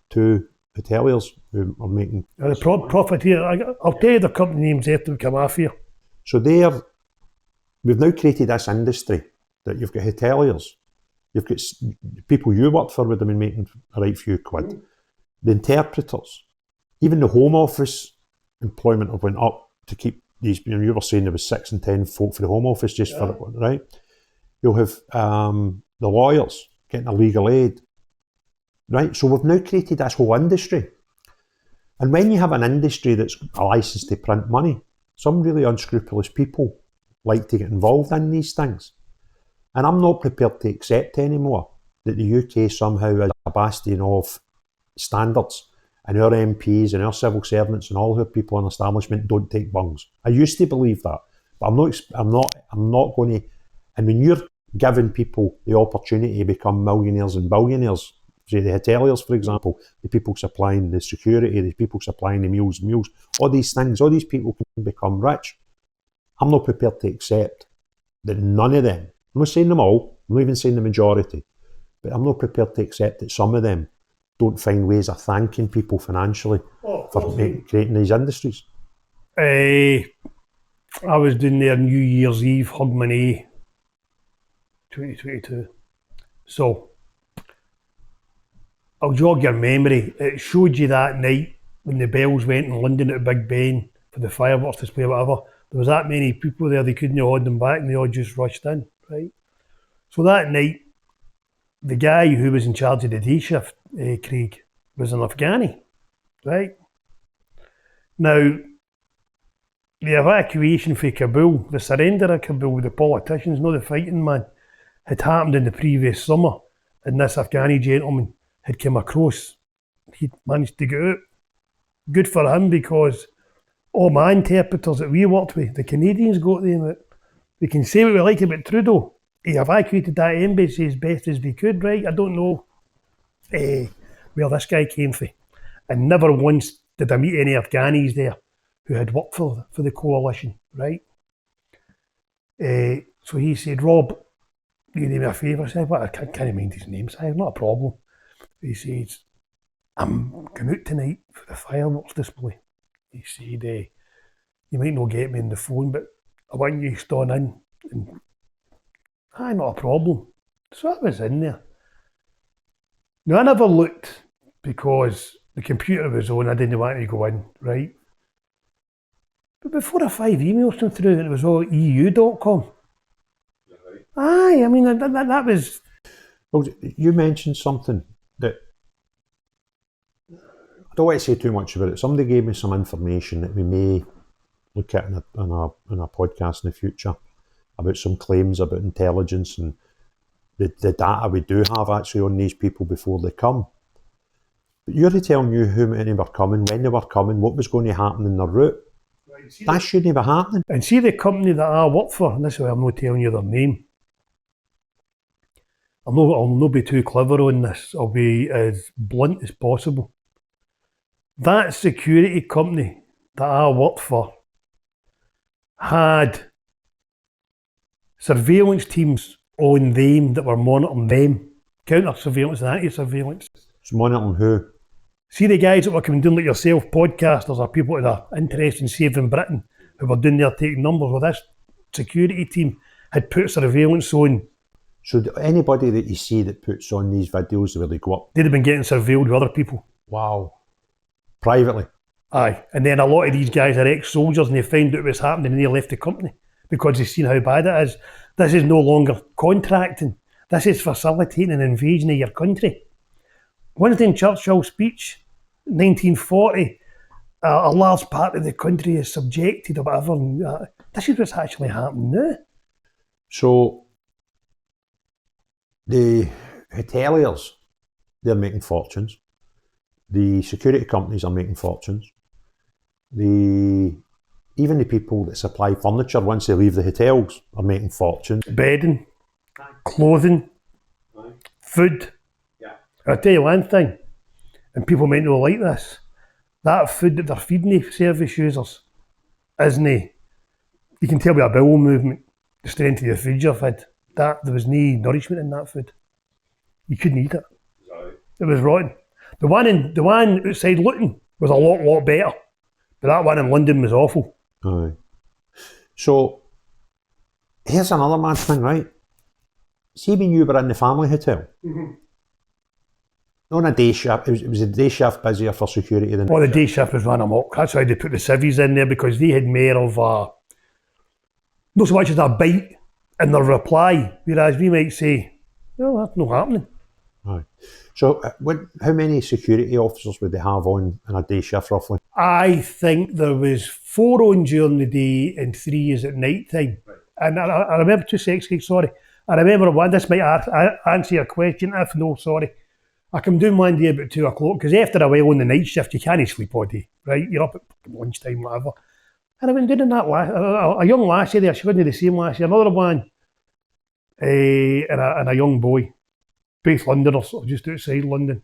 2 hoteliers who are making... The profit here, I'll tell you the company names after we come off here. So we've now created this industry that you've got hoteliers You've got people you worked for would have been making a right few quid. The interpreters, even the Home Office employment have went up to keep these. You were saying there was 6 and 10 folk for the Home Office just for it, right? You'll have the lawyers getting a legal aid, right? So we've now created this whole industry. And when you have an industry that's a license to print money, some really unscrupulous people like to get involved in these things. And I'm not prepared to accept anymore that the UK somehow is a bastion of standards and our MPs and our civil servants and all our people in establishment don't take bungs. I used to believe that, but I'm not going to. And when you're giving people the opportunity to become millionaires and billionaires, say the hoteliers, for example, the people supplying the security, the people supplying the meals, all these things, all these people can become rich. I'm not prepared to accept that none of them, I'm not saying them all, I'm not even saying the majority, but I'm not prepared to accept that some of them don't find ways of thanking people financially for creating these industries. I was doing there New Year's Eve, Hogmanay, 2022. So, I'll jog your memory. It showed you that night when the bells went in London at Big Ben for the fireworks display, whatever. There was that many people there, they couldn't hold them back and they all just rushed in, right? So that night, the guy who was in charge of the day shift, Craig, was an Afghani, right? Now, the evacuation for Kabul, the surrender of Kabul, the politicians, not the fighting man, had happened in the previous summer, and this Afghani gentleman had come across. He'd managed to get out. Good for him, because all my interpreters that we worked with, the Canadians got them out. We can say what we like about Trudeau. He evacuated that embassy as best as we could, right? I don't know where this guy came from. And never once did I meet any Afghanis there who had worked for the coalition, right? So he said, Rob, you do me a favour. I said, well, I can't mind his name. I said, not a problem. He says, I'm going out tonight for the fireworks display. He said, you might not get me on the phone, but I want you to stand in. And not a problem. So I was in there. Now, I never looked because the computer was on. I didn't want to go in, right? But before 5 emails came through, and it was all EU.com. Aye, I mean, that was... Well, you mentioned something that I don't want to say too much about it. Somebody gave me some information that we may look at in a podcast in the future about some claims about intelligence and the data we do have actually on these people before they come. But you're telling you how many were coming, when they were coming, what was going to happen in their route. That shouldn't be happening. And see the company that I work for, and this is why I'm not telling you their name. I'll not be too clever on this. I'll be as blunt as possible. That security company that I worked for had surveillance teams on them that were monitoring them. Counter-surveillance and anti-surveillance. So monitoring who? See the guys that were coming down like yourself, podcasters or people that are interested in saving Britain, who were down there taking numbers. Well, this security team had put surveillance on. So anybody that you see that puts on these videos where they go up, they'd have been getting surveilled with other people. Wow. Privately? Aye. And then a lot of these guys are ex-soldiers and they found out what's happening and they left the company because they've seen how bad it is. This is no longer contracting. This is facilitating an invasion of your country. Winston Churchill's speech, 1940, a large part of the country is subjected or whatever. This is what's actually happening now. So, the hoteliers, they're making fortunes. The security companies are making fortunes. Even the people that supply furniture once they leave the hotels are making fortunes. Bedding, clothing, food. Yeah. I'll tell you one thing, and people might not like this, that food that they're feeding the service users isn't, you can tell by a bowel movement, the strength of the food you've had, that there was no nourishment in that food. You couldn't eat it. Sorry. It was rotten. The one outside Luton was a lot better, but that one in London was awful. Aye. So, here's another mad thing, right? See when you were in the family hotel, on a day shift, it was a day shift busier for security than Well, the day shift was ran amok. That's why they put the civvies in there, because they had more of a, not so much as a bite in their reply, whereas we might say, well, that's not happening. Aye. So, how many security officers would they have on in a day shift roughly? I think there was 4 on during the day and 3 is at night time. Right. And I remember, 2 seconds, sorry. I remember one, this might answer your question, if no, sorry. I come down one day about 2 o'clock, because after a while on the night shift, you can't sleep all day, right? You're up at lunchtime, whatever. And I went down in that, a young lassie there, she wasn't the same lassie, another one, and a young boy, both Londoners, just outside London,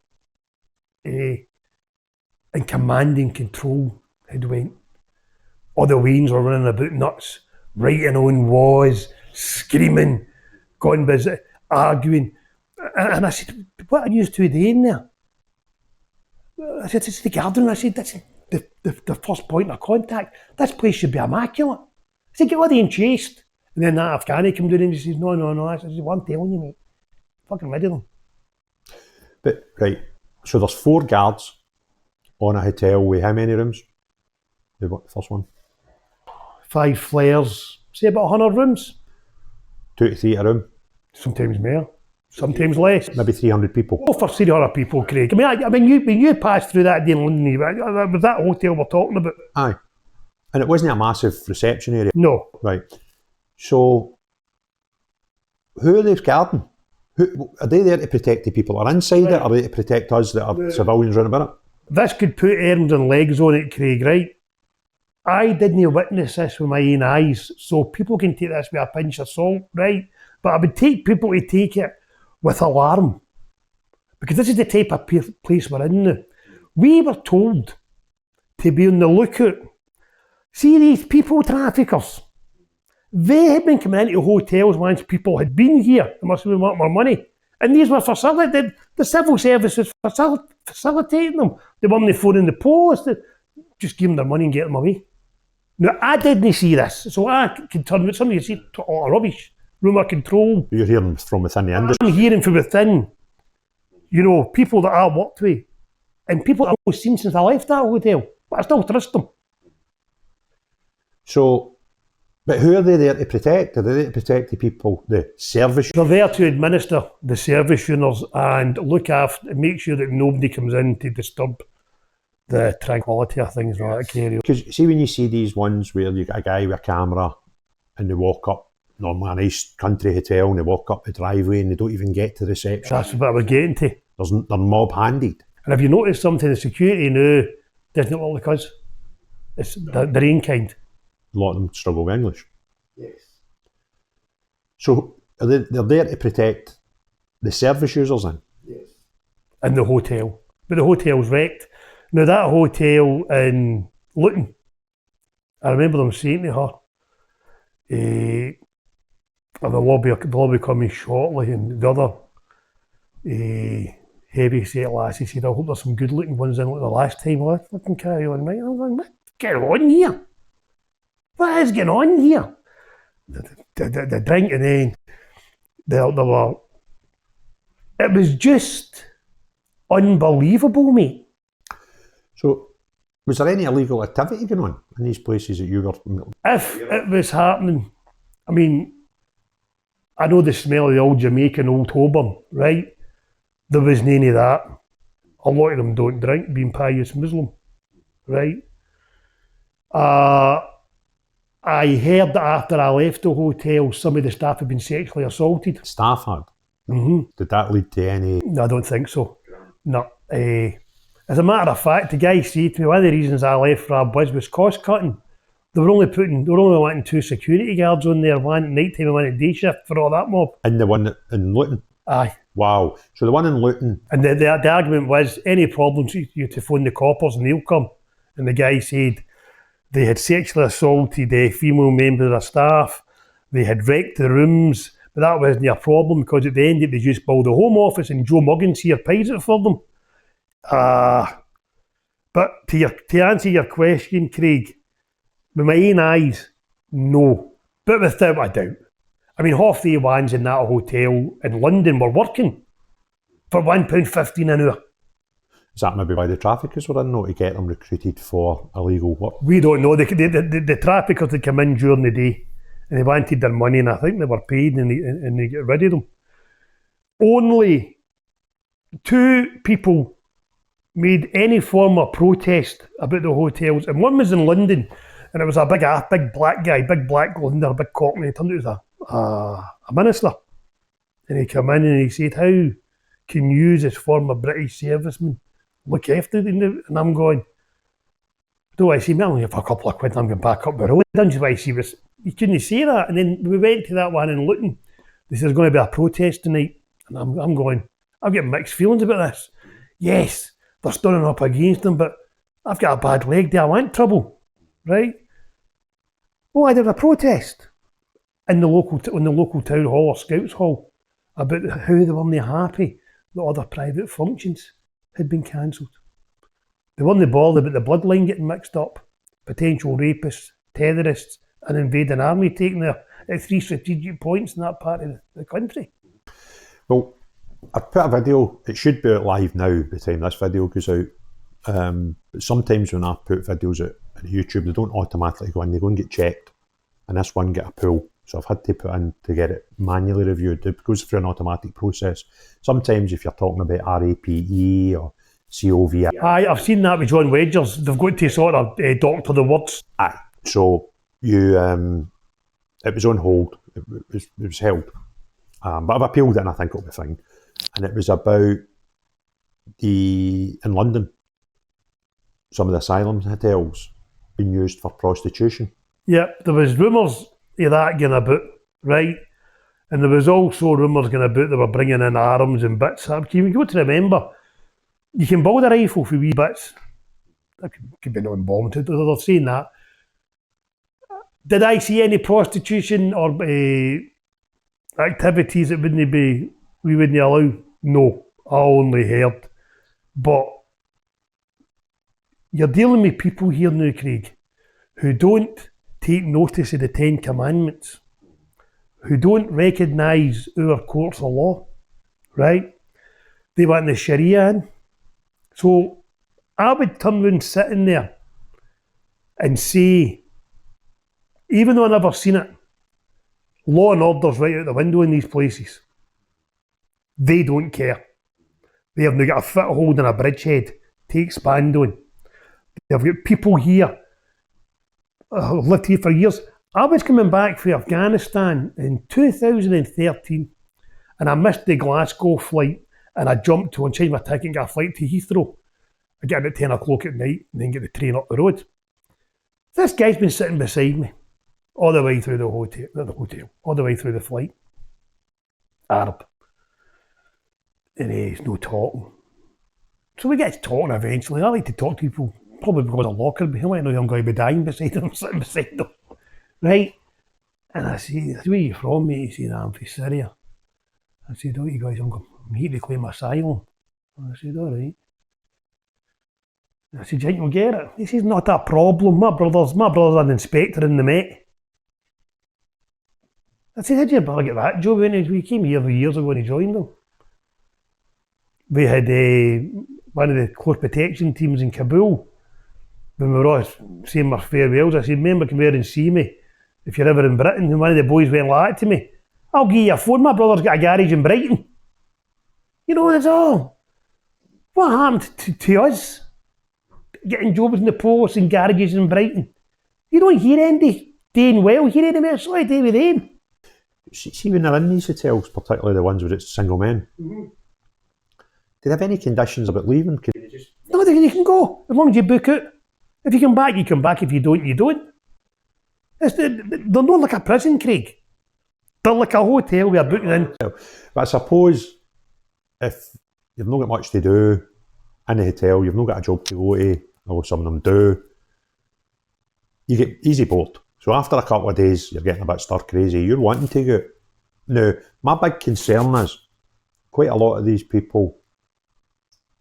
and command and control had went. All the Waynes were running about nuts, writing on walls, screaming, going busy, arguing. And I said, what are you two doing there? I said, it's the garden. I said, that's the first point of contact. This place should be immaculate. I said, get all the chased. And then that Afghani came down and he says, no. I said, well, I'm telling you, mate. Fucking rid of them. But, right, so there's 4 guards on a hotel with how many rooms? The first one? 5 flares, say about 100 rooms. 2 to 3 a room? Sometimes more, sometimes less. Maybe 300 people? Oh, for 300 people, Craig. I mean, when you passed through that day in London, was that hotel we're talking about? Aye. And it wasn't a massive reception area? No. Right. So, who are they guarding? Are they there to protect the people that are inside it, or are they to protect us that are civilians running about it? This could put arms and legs on it, Craig, right? I didn't witness this with my own eyes, so people can take this with a pinch of salt, right? But I would take people to take it with alarm, because this is the type of place we're in now. We were told to be on the lookout. See these people traffickers? They had been coming into hotels once people had been here. They must have been wanting more money. And these were facilitated. The civil service was facilitating them. They weren't phoning the police. They just give them their money and get them away. Now, I didn't see this, so I can turn with somebody and say, oh, rubbish, rumour control. You're hearing from within the industry? I'm hearing from within, people that I worked with, and people I've always seen since I left that hotel, but I still trust them. So, but who are they there to protect? Are they there to protect the people, the service? They're there to administer the service units and look after, make sure that nobody comes in to disturb the tranquility of things like that, Kerry. Because see when you see these ones where you got a guy with a camera and they walk up, normally a nice country hotel, and they walk up the driveway and they don't even get to the reception. That's what I was getting to. They're mob-handed. And have you noticed something? The security now doesn't look like us. It's their own kind. A lot of them struggle with English. Yes. So they're there to protect the service users then? Yes. In the hotel. But the hotel's wrecked. Now that hotel in Luton, I remember them saying to her, the lobby coming shortly, and the other heavy set lassie said, I hope there's some good looking ones in like the last time. Well, I can carry on, mate. I'm like, what's going on here? What is going on here? The drink, and then there were, it was just unbelievable, mate. So, was there any illegal activity going on in these places that you were? If it was happening, I mean, I know the smell of the old Jamaican Old Holborn, right? There was none of that. A lot of them don't drink, being pious Muslim, right? I heard that after I left the hotel, some of the staff had been sexually assaulted. Staff had? Mm-hmm. Did that lead to any? No, I don't think so. No. As a matter of fact, the guy said to me, one of the reasons I left Rab was cost cutting. They were only wanting 2 security guards on there, one at night time and one at day shift for all that mob. And the one in Luton? Aye. Wow. So the one in Luton. And the argument was, any problems, you had to phone the coppers and they'll come. And the guy said they had sexually assaulted female members of their staff, they had wrecked the rooms, but that wasn't a problem because at the end they just built a home office and Joe Muggins here pays it for them. But to answer your question, Craig, with my own eyes, no. But without a doubt. I mean, half the ones in that hotel in London were working for £1.15 an hour. Is that maybe why the traffickers were in, though, to get them recruited for illegal work? We don't know. The traffickers had come in during the day and they wanted their money, and I think they were paid and they got rid of them. Only 2 people made any form of protest about the hotels, and one was in London, and it was a big black guy, big black London, a big cockney. It turned out it was a minister, and he came in and he said, "How can you, as former British servicemen, look after them?" And I'm going, "Do I see me only for a couple of quid? I'm going back up the road." Don't you see? You couldn't say that. And then we went to that one in Luton. They said there's going to be a protest tonight, and I'm going, I've got mixed feelings about this. Yes, they're standing up against them, but I've got a bad leg. Do I want trouble? Right? Oh, there was a protest in the local town hall or Scouts Hall about how they weren't happy that other private functions had been cancelled. They weren't bothered about the bloodline getting mixed up, potential rapists, terrorists, and invading army taking there at 3 strategic points in that part of the country. Well, I put a video, it should be out live now by the time this video goes out. But sometimes when I put videos out on YouTube, they don't automatically go in, they go and get checked. And this one get a pull. So I've had to put in to get it manually reviewed. It goes through an automatic process. Sometimes if you're talking about RAPE or COV. Aye, I've seen that with John Wedgers. They've got to sort of doctor the words. Aye. So you, it was on hold. It was held. But I've appealed it and I think it'll be fine. And it was about in London, some of the asylum hotels being used for prostitution. Yeah, there was rumours of that going about, right? And there was also rumours going about they were bringing in arms and bits. You got to remember, you can build a rifle for wee bits. That could be no involvement. They're saying that. Did I see any prostitution or activities that we wouldn't allow? No, I only heard. But you're dealing with people here now, Craig, who don't take notice of the 10 Commandments, who don't recognise our courts of law, right? They want the Sharia in. So I would turn around sitting there and say, even though I've never seen it, law and order's right out the window in these places. They don't care. They have now got a foothold in a bridgehead to expand on. They've got people here who've lived here for years. I was coming back from Afghanistan in 2013 and I missed the Glasgow flight and I jumped on, changed my ticket and got a flight to Heathrow. I get about 10 o'clock at night and then get the train up the road. This guy's been sitting beside me all the way through the hotel, all the way through the flight. Arab. And he's no talking. So we get to talking eventually. I like to talk to people, probably because of Lockerbie. I might know I'm going to be dying beside him, sitting beside him. Right? And I said, "Where are you from, mate?" He said, "I'm from Syria." I said, "Oh, you guys, I'm here to claim asylum." I said, "All right." I said, "You think you'll get it?" He says, "Not a problem. My brother's an inspector in the Met." I said, "How did your brother get that job?" We came here years ago and he joined them. We had one of the close protection teams in Kabul. When we were all saying our farewells, I said, "Remember, come here and see me if you're ever in Britain." And one of the boys went like that to me. "I'll give you a phone, my brother's got a garage in Brighton." You know, that's all. What happened to us? Getting jobs in the post and garages in Brighton. You don't hear Andy doing well, hear anywhere, so I do with them. See when they're in these hotels, particularly the ones where it's single men, do they have any conditions about leaving? No, you can go, as long as you book it. If you come back, you come back. If you don't, you don't. They're not like a prison, Craig. They're like a hotel we are booking in. But I suppose if you've not got much to do in the hotel, you've not got a job to go to, although some of them do, you get easy bored. So after a couple of days, you're getting a bit stir crazy. You're wanting to go. Now, my big concern is quite a lot of these people,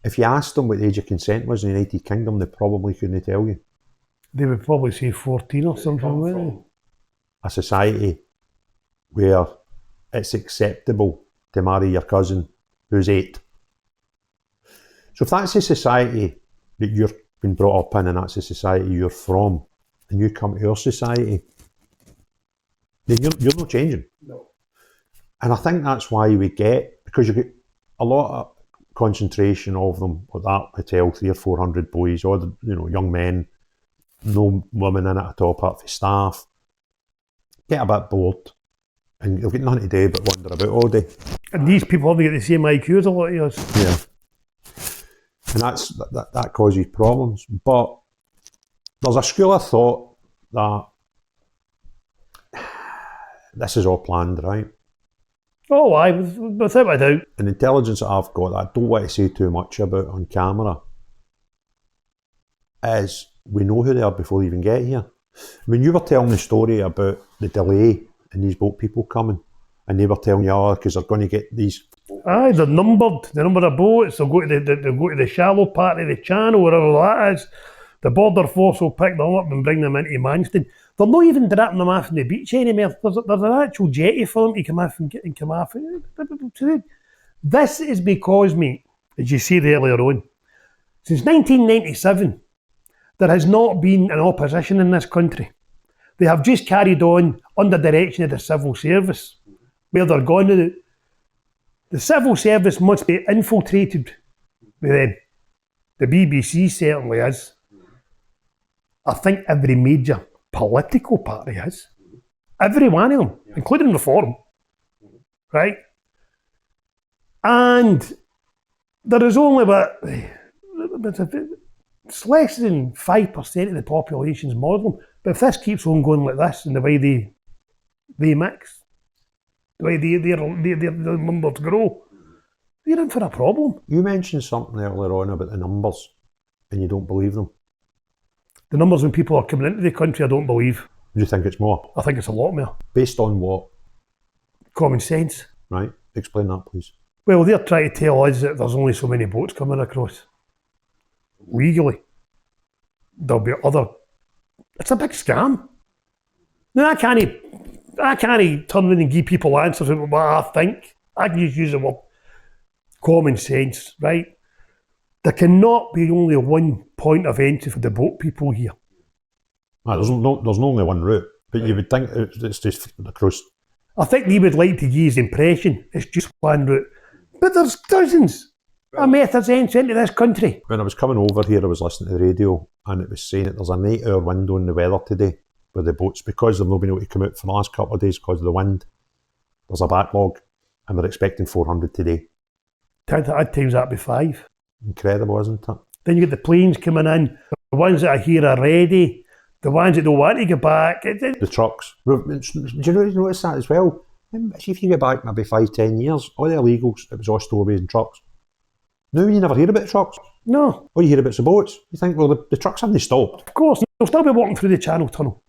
if you asked them what the age of consent was in the United Kingdom, they probably couldn't tell you. They would probably say 14 or something, wouldn't they? A society where it's acceptable to marry your cousin who's 8. So if that's the society that you've been brought up in and that's the society you're from, and you come to our society, then you're not changing. No. And I think that's why we get, because you get a lot of concentration of them at that hotel, 300 or 400 boys, all the young men, no women in it at all, apart from staff. Get a bit bored, and you've got nothing to do but wander about all day. And these people haven't got the same IQ as a lot of us. Yeah. And that causes problems. But there's a school of thought that this is all planned, right? Oh, without a doubt. And the intelligence that I've got, that I don't want to say too much about on camera, is we know who they are before they even get here. When you were telling the story about the delay in these boat people coming, and they were telling you, because they're going to get these. Aye, they're numbered. The number of boats. They'll go to the shallow part of the channel, wherever that is. The border force will pick them up and bring them into Manston. They're not even dropping them off on the beach anymore. There's an actual jetty for them to come off and come off. This is because, mate, as you said earlier on, since 1997, there has not been an opposition in this country. They have just carried on under direction of the civil service. Where they're going, the civil service must be infiltrated with them. The BBC certainly is. I think every major political party is. Every one of them, including Reform. Right? And there is only it's less than 5% of the population is Muslim. But if this keeps on going like this, and the way they mix, the way their numbers grow, you're in for a problem. You mentioned something earlier on about the numbers, and you don't believe them. The numbers when people are coming into the country, I don't believe. Do you think it's more? I think it's a lot more. Based on what? Common sense. Right, explain that please. Well, they're trying to tell us that there's only so many boats coming across. Legally. There'll be other... It's a big scam. Now, I can't turn around and give people answers about what I think. I can just use the word common sense, right? There cannot be only one point of entry for the boat people here. There's only one route, but you would think it's just across. I think they would like to give the impression it's just one route. But there's dozens of methods entry into this country. When I was coming over here, I was listening to the radio, and it was saying that there's an 8-hour window in the weather today with the boats, because they've not been able to come out for the last couple of days because of the wind. There's a backlog, and we're expecting 400 today. At times that'd be 5. Incredible, isn't it? Then you get the planes coming in, the ones that are here are ready, the ones that don't want to get back. The trucks. Do you notice that as well? See, if you get back maybe 5-10 years, all the illegals, it was all stowaways and trucks. Now you never hear about trucks. No. All you hear about is the boats. You think, well, the trucks haven't stopped. Of course, they'll still be walking through the Channel Tunnel.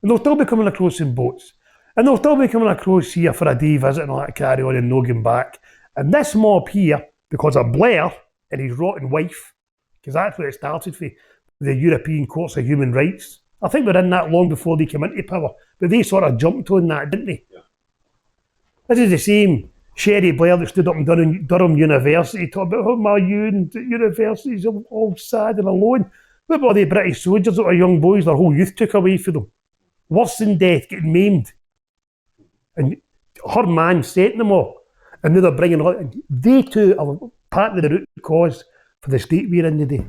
And they'll still be coming across in boats. And they'll still be coming across here for a day visit and all that carry on and no going back. And this mob here, because of Blair and his rotten wife, because that's where it started for the European Courts of Human Rights. I think we're in that long before they came into power, but they sort of jumped on that, didn't they? Yeah. This is the same Sherry Blair that stood up in Durham University talking about how my universities are all sad and alone. What about the British soldiers that were young boys, their whole youth took away from them? Worse than death, getting maimed. And her man sent them all. And now they're bringing on. They too are part of the root cause for the state we're in today.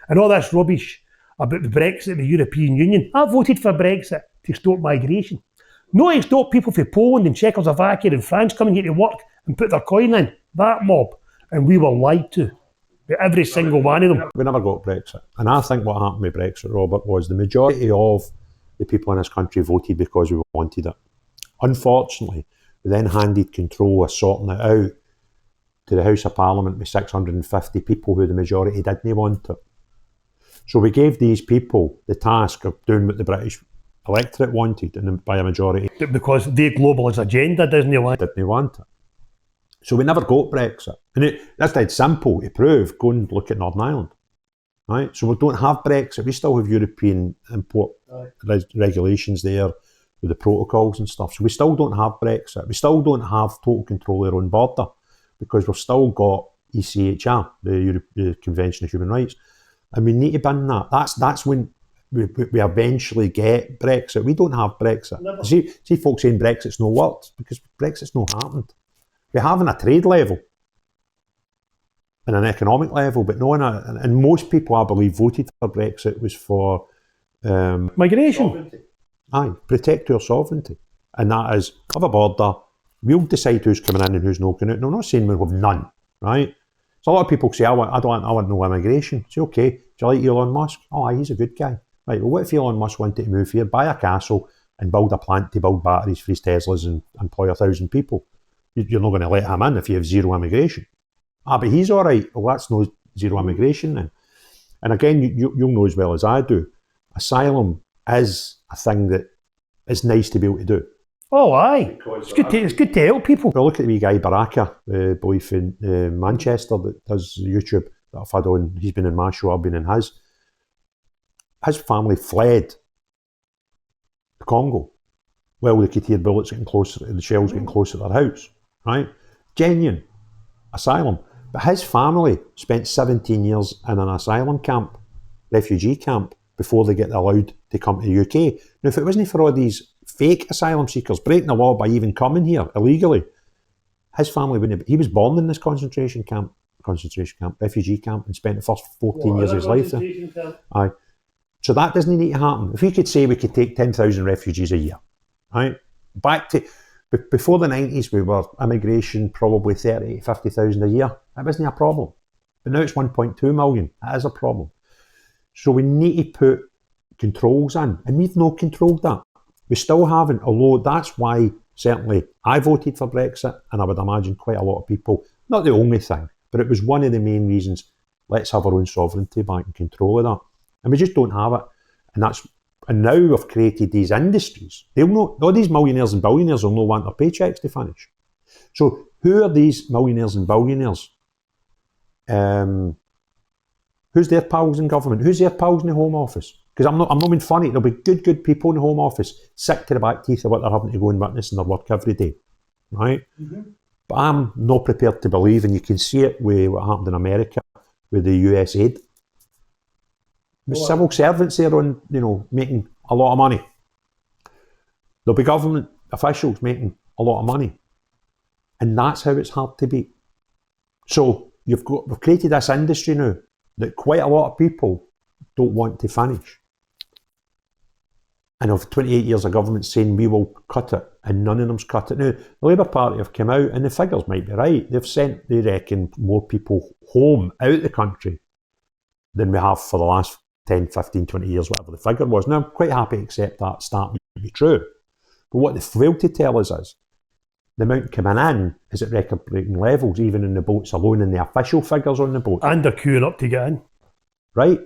And all this rubbish about the Brexit and the European Union. I voted for Brexit to stop migration. Not to stop people from Poland and Czechoslovakia and France coming here to work and put their coin in. That mob. And we were lied to. By every single one of them. We never got Brexit. And I think what happened with Brexit, Robert, was the majority of the people in this country voted because we wanted it. Unfortunately, we then handed control of sorting it out to the House of Parliament with 650 people who the majority didn't want it. So we gave these people the task of doing what the British electorate wanted, and by a majority. Because their globalist agenda didn't want it. So we never got Brexit. And that's dead simple to prove. Go and look at Northern Ireland. Right? So we don't have Brexit. We still have European import regulations there. with the protocols and stuff. So we still don't have Brexit. We still don't have total control of our own border because we've still got ECHR, the Convention of Human Rights, and we need to bin that. That's when we eventually get Brexit. We don't have Brexit. Never. See folks saying Brexit's no worked because Brexit's not happened. We have on a trade level and an economic level, but no, and most people, I believe, voted for Brexit was for Migration. protect our sovereignty, and that is have a border. We'll decide who's coming in and who's not coming out. No, I'm not saying we'll have none, right? So a lot of people say, I want no immigration. Say, okay, do you like Elon Musk? Oh, he's a good guy. Right, well, what if Elon Musk wanted to move here, buy a castle and build a plant to build batteries for his Teslas and employ 1,000 people? You're not going to let him in if you have zero immigration. But he's all right. Well, that's no zero immigration then. And again, you'll know as well as I do, asylum is a thing that is nice to be able to do. Oh, aye. It's good to help people. Well, look at the wee guy Baraka, the boy from Manchester that does YouTube that I've had on. He's been in my show, I've been in his. His family fled the Congo. Well, they could hear bullets getting closer, the shells getting closer to their house, right? Genuine asylum. But his family spent 17 years in an asylum camp, refugee camp, before they get allowed to come to the UK. Now, if it wasn't for all these fake asylum seekers breaking the law by even coming here illegally, his family wouldn't have. He was born in this concentration camp, refugee camp, and spent the first 14 years of his life there. Aye. So that doesn't need to happen. If we could say we could take 10,000 refugees a year, right? Back to before the 90s, we were immigration probably 30 to 50,000 a year. That wasn't a problem. But now it's 1.2 million. That is a problem. So we need to put controls in, and we've not controlled that. We still haven't, although that's why certainly I voted for Brexit, and I would imagine quite a lot of people, not the only thing, but it was one of the main reasons. Let's have our own sovereignty back and control of that. And we just don't have it. And now we've created these industries. They'll know, all these millionaires and billionaires will not want their paychecks to finish. So who are these millionaires and billionaires? Who's their pals in government? Who's their pals in the Home Office? Because I'm not being funny. There'll be good people in the Home Office, sick to the back teeth of what they're having to go and witness in their work every day, right? Mm-hmm. But I'm not prepared to believe, and you can see it with what happened in America with the US aid. There's civil servants there on, making a lot of money. There'll be government officials making a lot of money. And that's how it's hard to beat. So we've created this industry now that quite a lot of people don't want to finish. And of 28 years of government saying we will cut it, and none of them's cut it. Now, the Labour Party have come out, and the figures might be right. They've sent, they reckon, more people home out of the country than we have for the last 10, 15, 20 years, whatever the figure was. Now, I'm quite happy to accept that start to be true. But what they failed to tell us is the amount coming in is at record-breaking levels, even in the boats alone, and the official figures on the boat. And they're queuing up to get in. Right?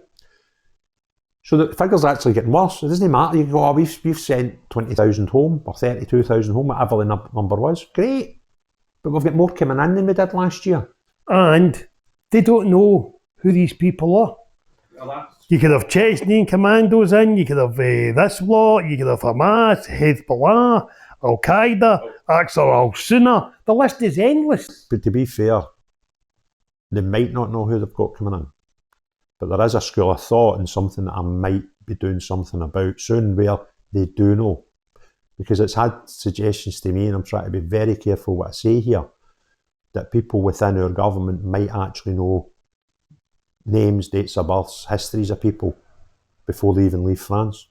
So the figure's actually getting worse. It doesn't matter. You go, we've sent 20,000 home, or 32,000 home, whatever the number was. Great. But we've got more coming in than we did last year. And they don't know who these people are. You could have Chechnyan commandos in, you could have this lot, you could have Hamas, Hezbollah, Al-Qaeda, Ansar al-Sunnah. The list is endless. But to be fair, they might not know who they've got coming in. But there is a school of thought and something that I might be doing something about soon where they do know. Because it's had suggestions to me, and I'm trying to be very careful what I say here, that people within our government might actually know names, dates of births, histories of people before they even leave France.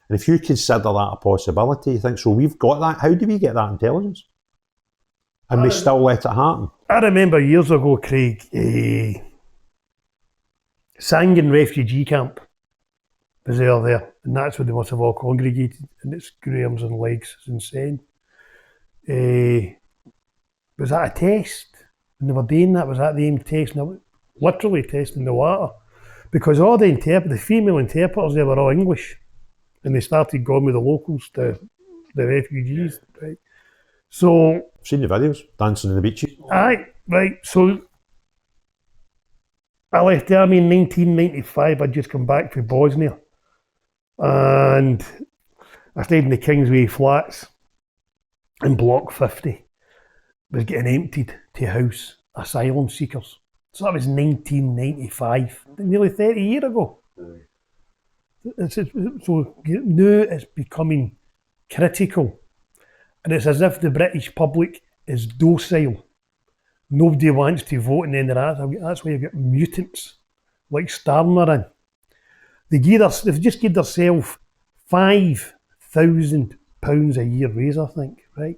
And if you consider that a possibility, you think, so we've got that, how do we get that intelligence? And we still let it happen. I remember years ago, Craig, Sangin refugee camp was there, and that's where they must have all congregated, and it's Graham's and legs, it's insane. Was that a test? When they were doing that, was that the aim test? Literally testing the water, because all the female interpreters, they were all English, and they started going with the locals, the refugees, right? So I've seen the videos, dancing on the beaches. Aye, right. So I left the army in 1995. I'd just come back from Bosnia, and I stayed in the Kingsway Flats in Block 50. Was getting emptied to house asylum seekers. So that was 1995, nearly 30 years ago. So now it's becoming critical. And it's as if the British public is docile. Nobody wants to vote in any of that. That's why you've got mutants like Starmer in. They've just gave themselves £5,000 a year raise, I think, right?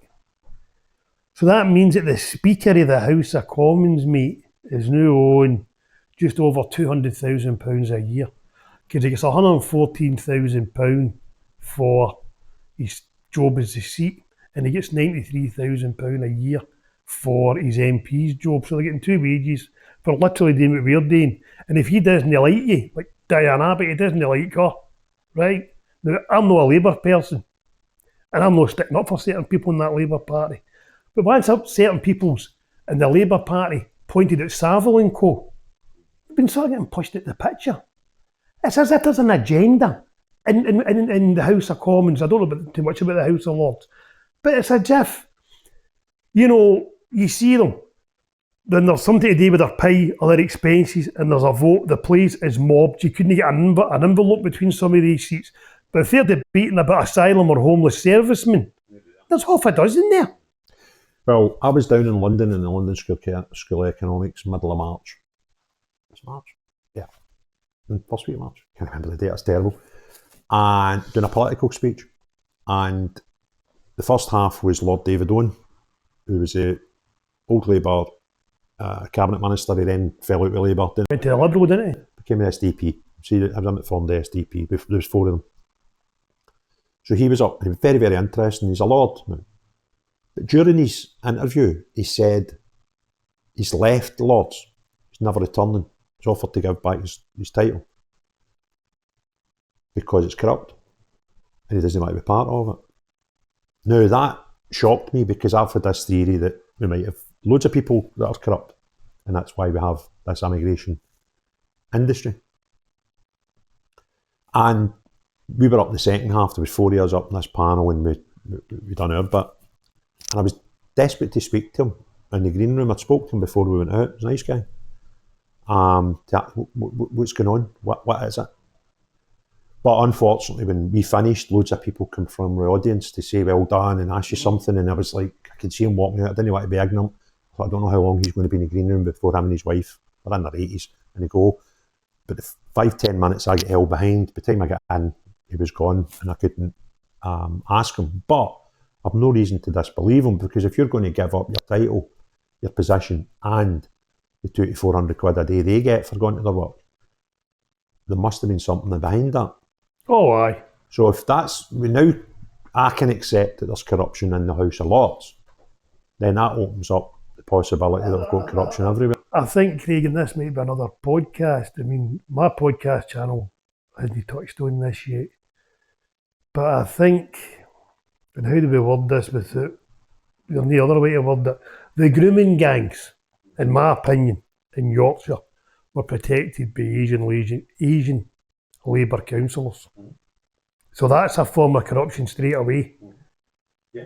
So that means that the Speaker of the House of Commons, mate, is now on just over £200,000 a year. Because he gets £114,000 for his job as the seat, and he gets £93,000 a year for his MP's job. So they're getting two wages for literally doing what we're doing. And if he doesn't like you, like Diane Abbott, he doesn't like her, right? Now, I'm not a Labour person, and I'm not sticking up for certain people in that Labour Party. But once certain people's in the Labour Party pointed at Savile and co, they've been sort of getting pushed at the picture. It's as if there's an agenda in the House of Commons. I don't know too much about the House of Lords, but it's as if, you see them, then there's something to do with their pay or their expenses, and there's a vote, the place is mobbed. You couldn't get an envelope between some of these seats. But if they're debating about asylum or homeless servicemen, there's half a dozen there. Well, I was down in London in the London School of Economics, middle of March. It's March? Yeah. First week of March. Can't remember the date, that's terrible. And doing a political speech. And the first half was Lord David Owen, who was a old Labour cabinet minister. He then fell out with Labour. Went to the Liberal, didn't he? Became the SDP. See, I was formed the SDP. There was four of them. So he was up. He was very, very interesting. He's a Lord. But during his interview, he said he's left the Lords. He's never returning. He's offered to give back his title because it's corrupt and he doesn't want to be part of it. Now that shocked me because I've had this theory that we might have loads of people that are corrupt, and that's why we have this immigration industry. And we were up in the second half. There was 4 years up in this panel, and we done our bit. And I was desperate to speak to him in the green room. I'd spoke to him before we went out. He was a nice guy. What's going on? What is it? But unfortunately, when we finished, loads of people come from the audience to say well done and ask you something, and I was like, I could see him walking out. I didn't want to be ignorant. So I don't know how long he's going to be in the green room before him and his wife are in their 80s and they go. But the 5-10 minutes I get held behind, by the time I got in, he was gone and I couldn't ask him. But I've no reason to disbelieve him, because if you're going to give up your title, your position, and the £200 to £400 a day they get for going to their work, there must have been something behind that. Oh, aye. So if I can accept that there's corruption in the House of Lords, then that opens up the possibility that we've got corruption everywhere. I think, Craig, and this might be another podcast. I mean, my podcast channel hasn't touched on this yet. But I think, and how do we word this without, there's no other way to word it, the grooming gangs, in my opinion, in Yorkshire, were protected by Asian Labour councillors. So that's a form of corruption straight away. Yeah.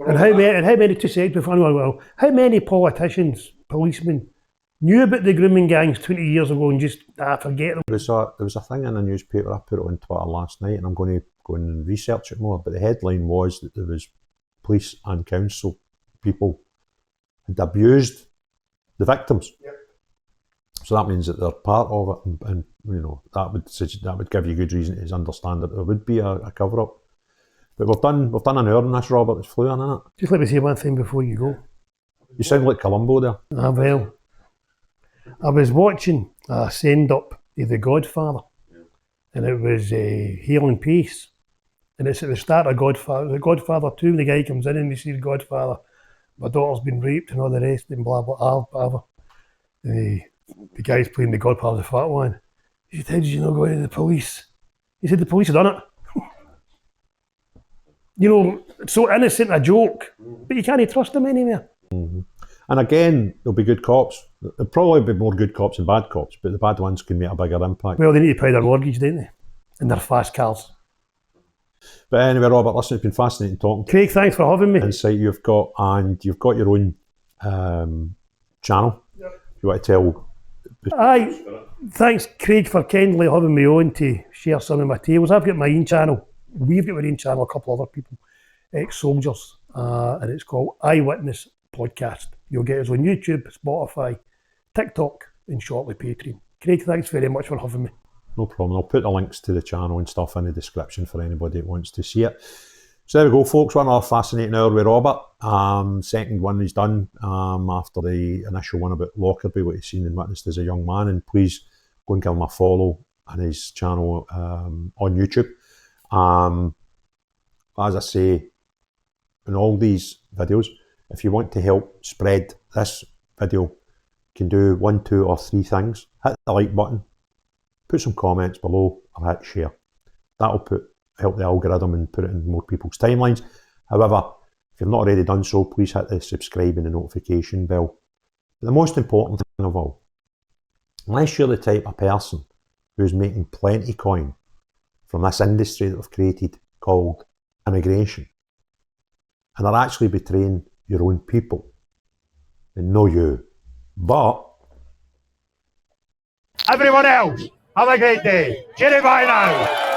And how many, 2 seconds before anyone will, how many politicians, policemen, knew about the grooming gangs 20 years ago and just, forget them? There was a thing in the newspaper, I put it on Twitter last night, and I'm going to go and research it more, but the headline was that there was police and council people had abused the victims. Yep. So that means that they're part of it, and that would give you good reason to understand that there would be a cover up. But we've done an hour on this, Robert. It's flew in, isn't it? Just let me say one thing before you go. You sound like Columbo there. Ah, well, I was watching a send-up of The Godfather, and it was Hail and Pace, and it's at the start of Godfather 2, and the guy comes in and he says, Godfather, my daughter's been raped and all the rest, and blah, blah, blah. And the guy's playing the Godfather, the fat one. He said, how did you not go into the police? He said, the police had done it. It's so innocent a joke, but you can't trust them anywhere. Mm-hmm. And again, there'll be good cops. There'll probably be more good cops than bad cops, but the bad ones can make a bigger impact. Well, they need to pay their mortgage, don't they? And their fast cars. But anyway, Robert, listen, it's been fascinating talking to Craig, thanks for having me. you. Insight you've got, and you've got your own channel. You want to tell? Aye, thanks Craig for kindly having me on to share some of my tales. I've got my own channel. We've got our own channel, a couple other people, ex-soldiers, and it's called Eyewitness Podcast. You'll get us on YouTube, Spotify, TikTok, and shortly Patreon. Craig, thanks very much for having me. No problem. I'll put the links to the channel and stuff in the description for anybody that wants to see it. So there we go, folks. One another fascinating hour with Robert. Second one is done after the initial one about Lockerbie, what he's seen and witnessed as a young man. And please go and give him a follow on his channel on YouTube. As I say, in all these videos, if you want to help spread this video, you can do 1, 2, or 3 things. Hit the like button, put some comments below, or hit share. That'll help the algorithm and put it in more people's timelines. However, if you've not already done so, please hit the subscribe and the notification bell. But the most important thing of all, unless you're the type of person who's making plenty coin from this industry that we've created called immigration, and are actually betraying your own people, then no you. But everyone else, have a great day. Cheerio, bye now.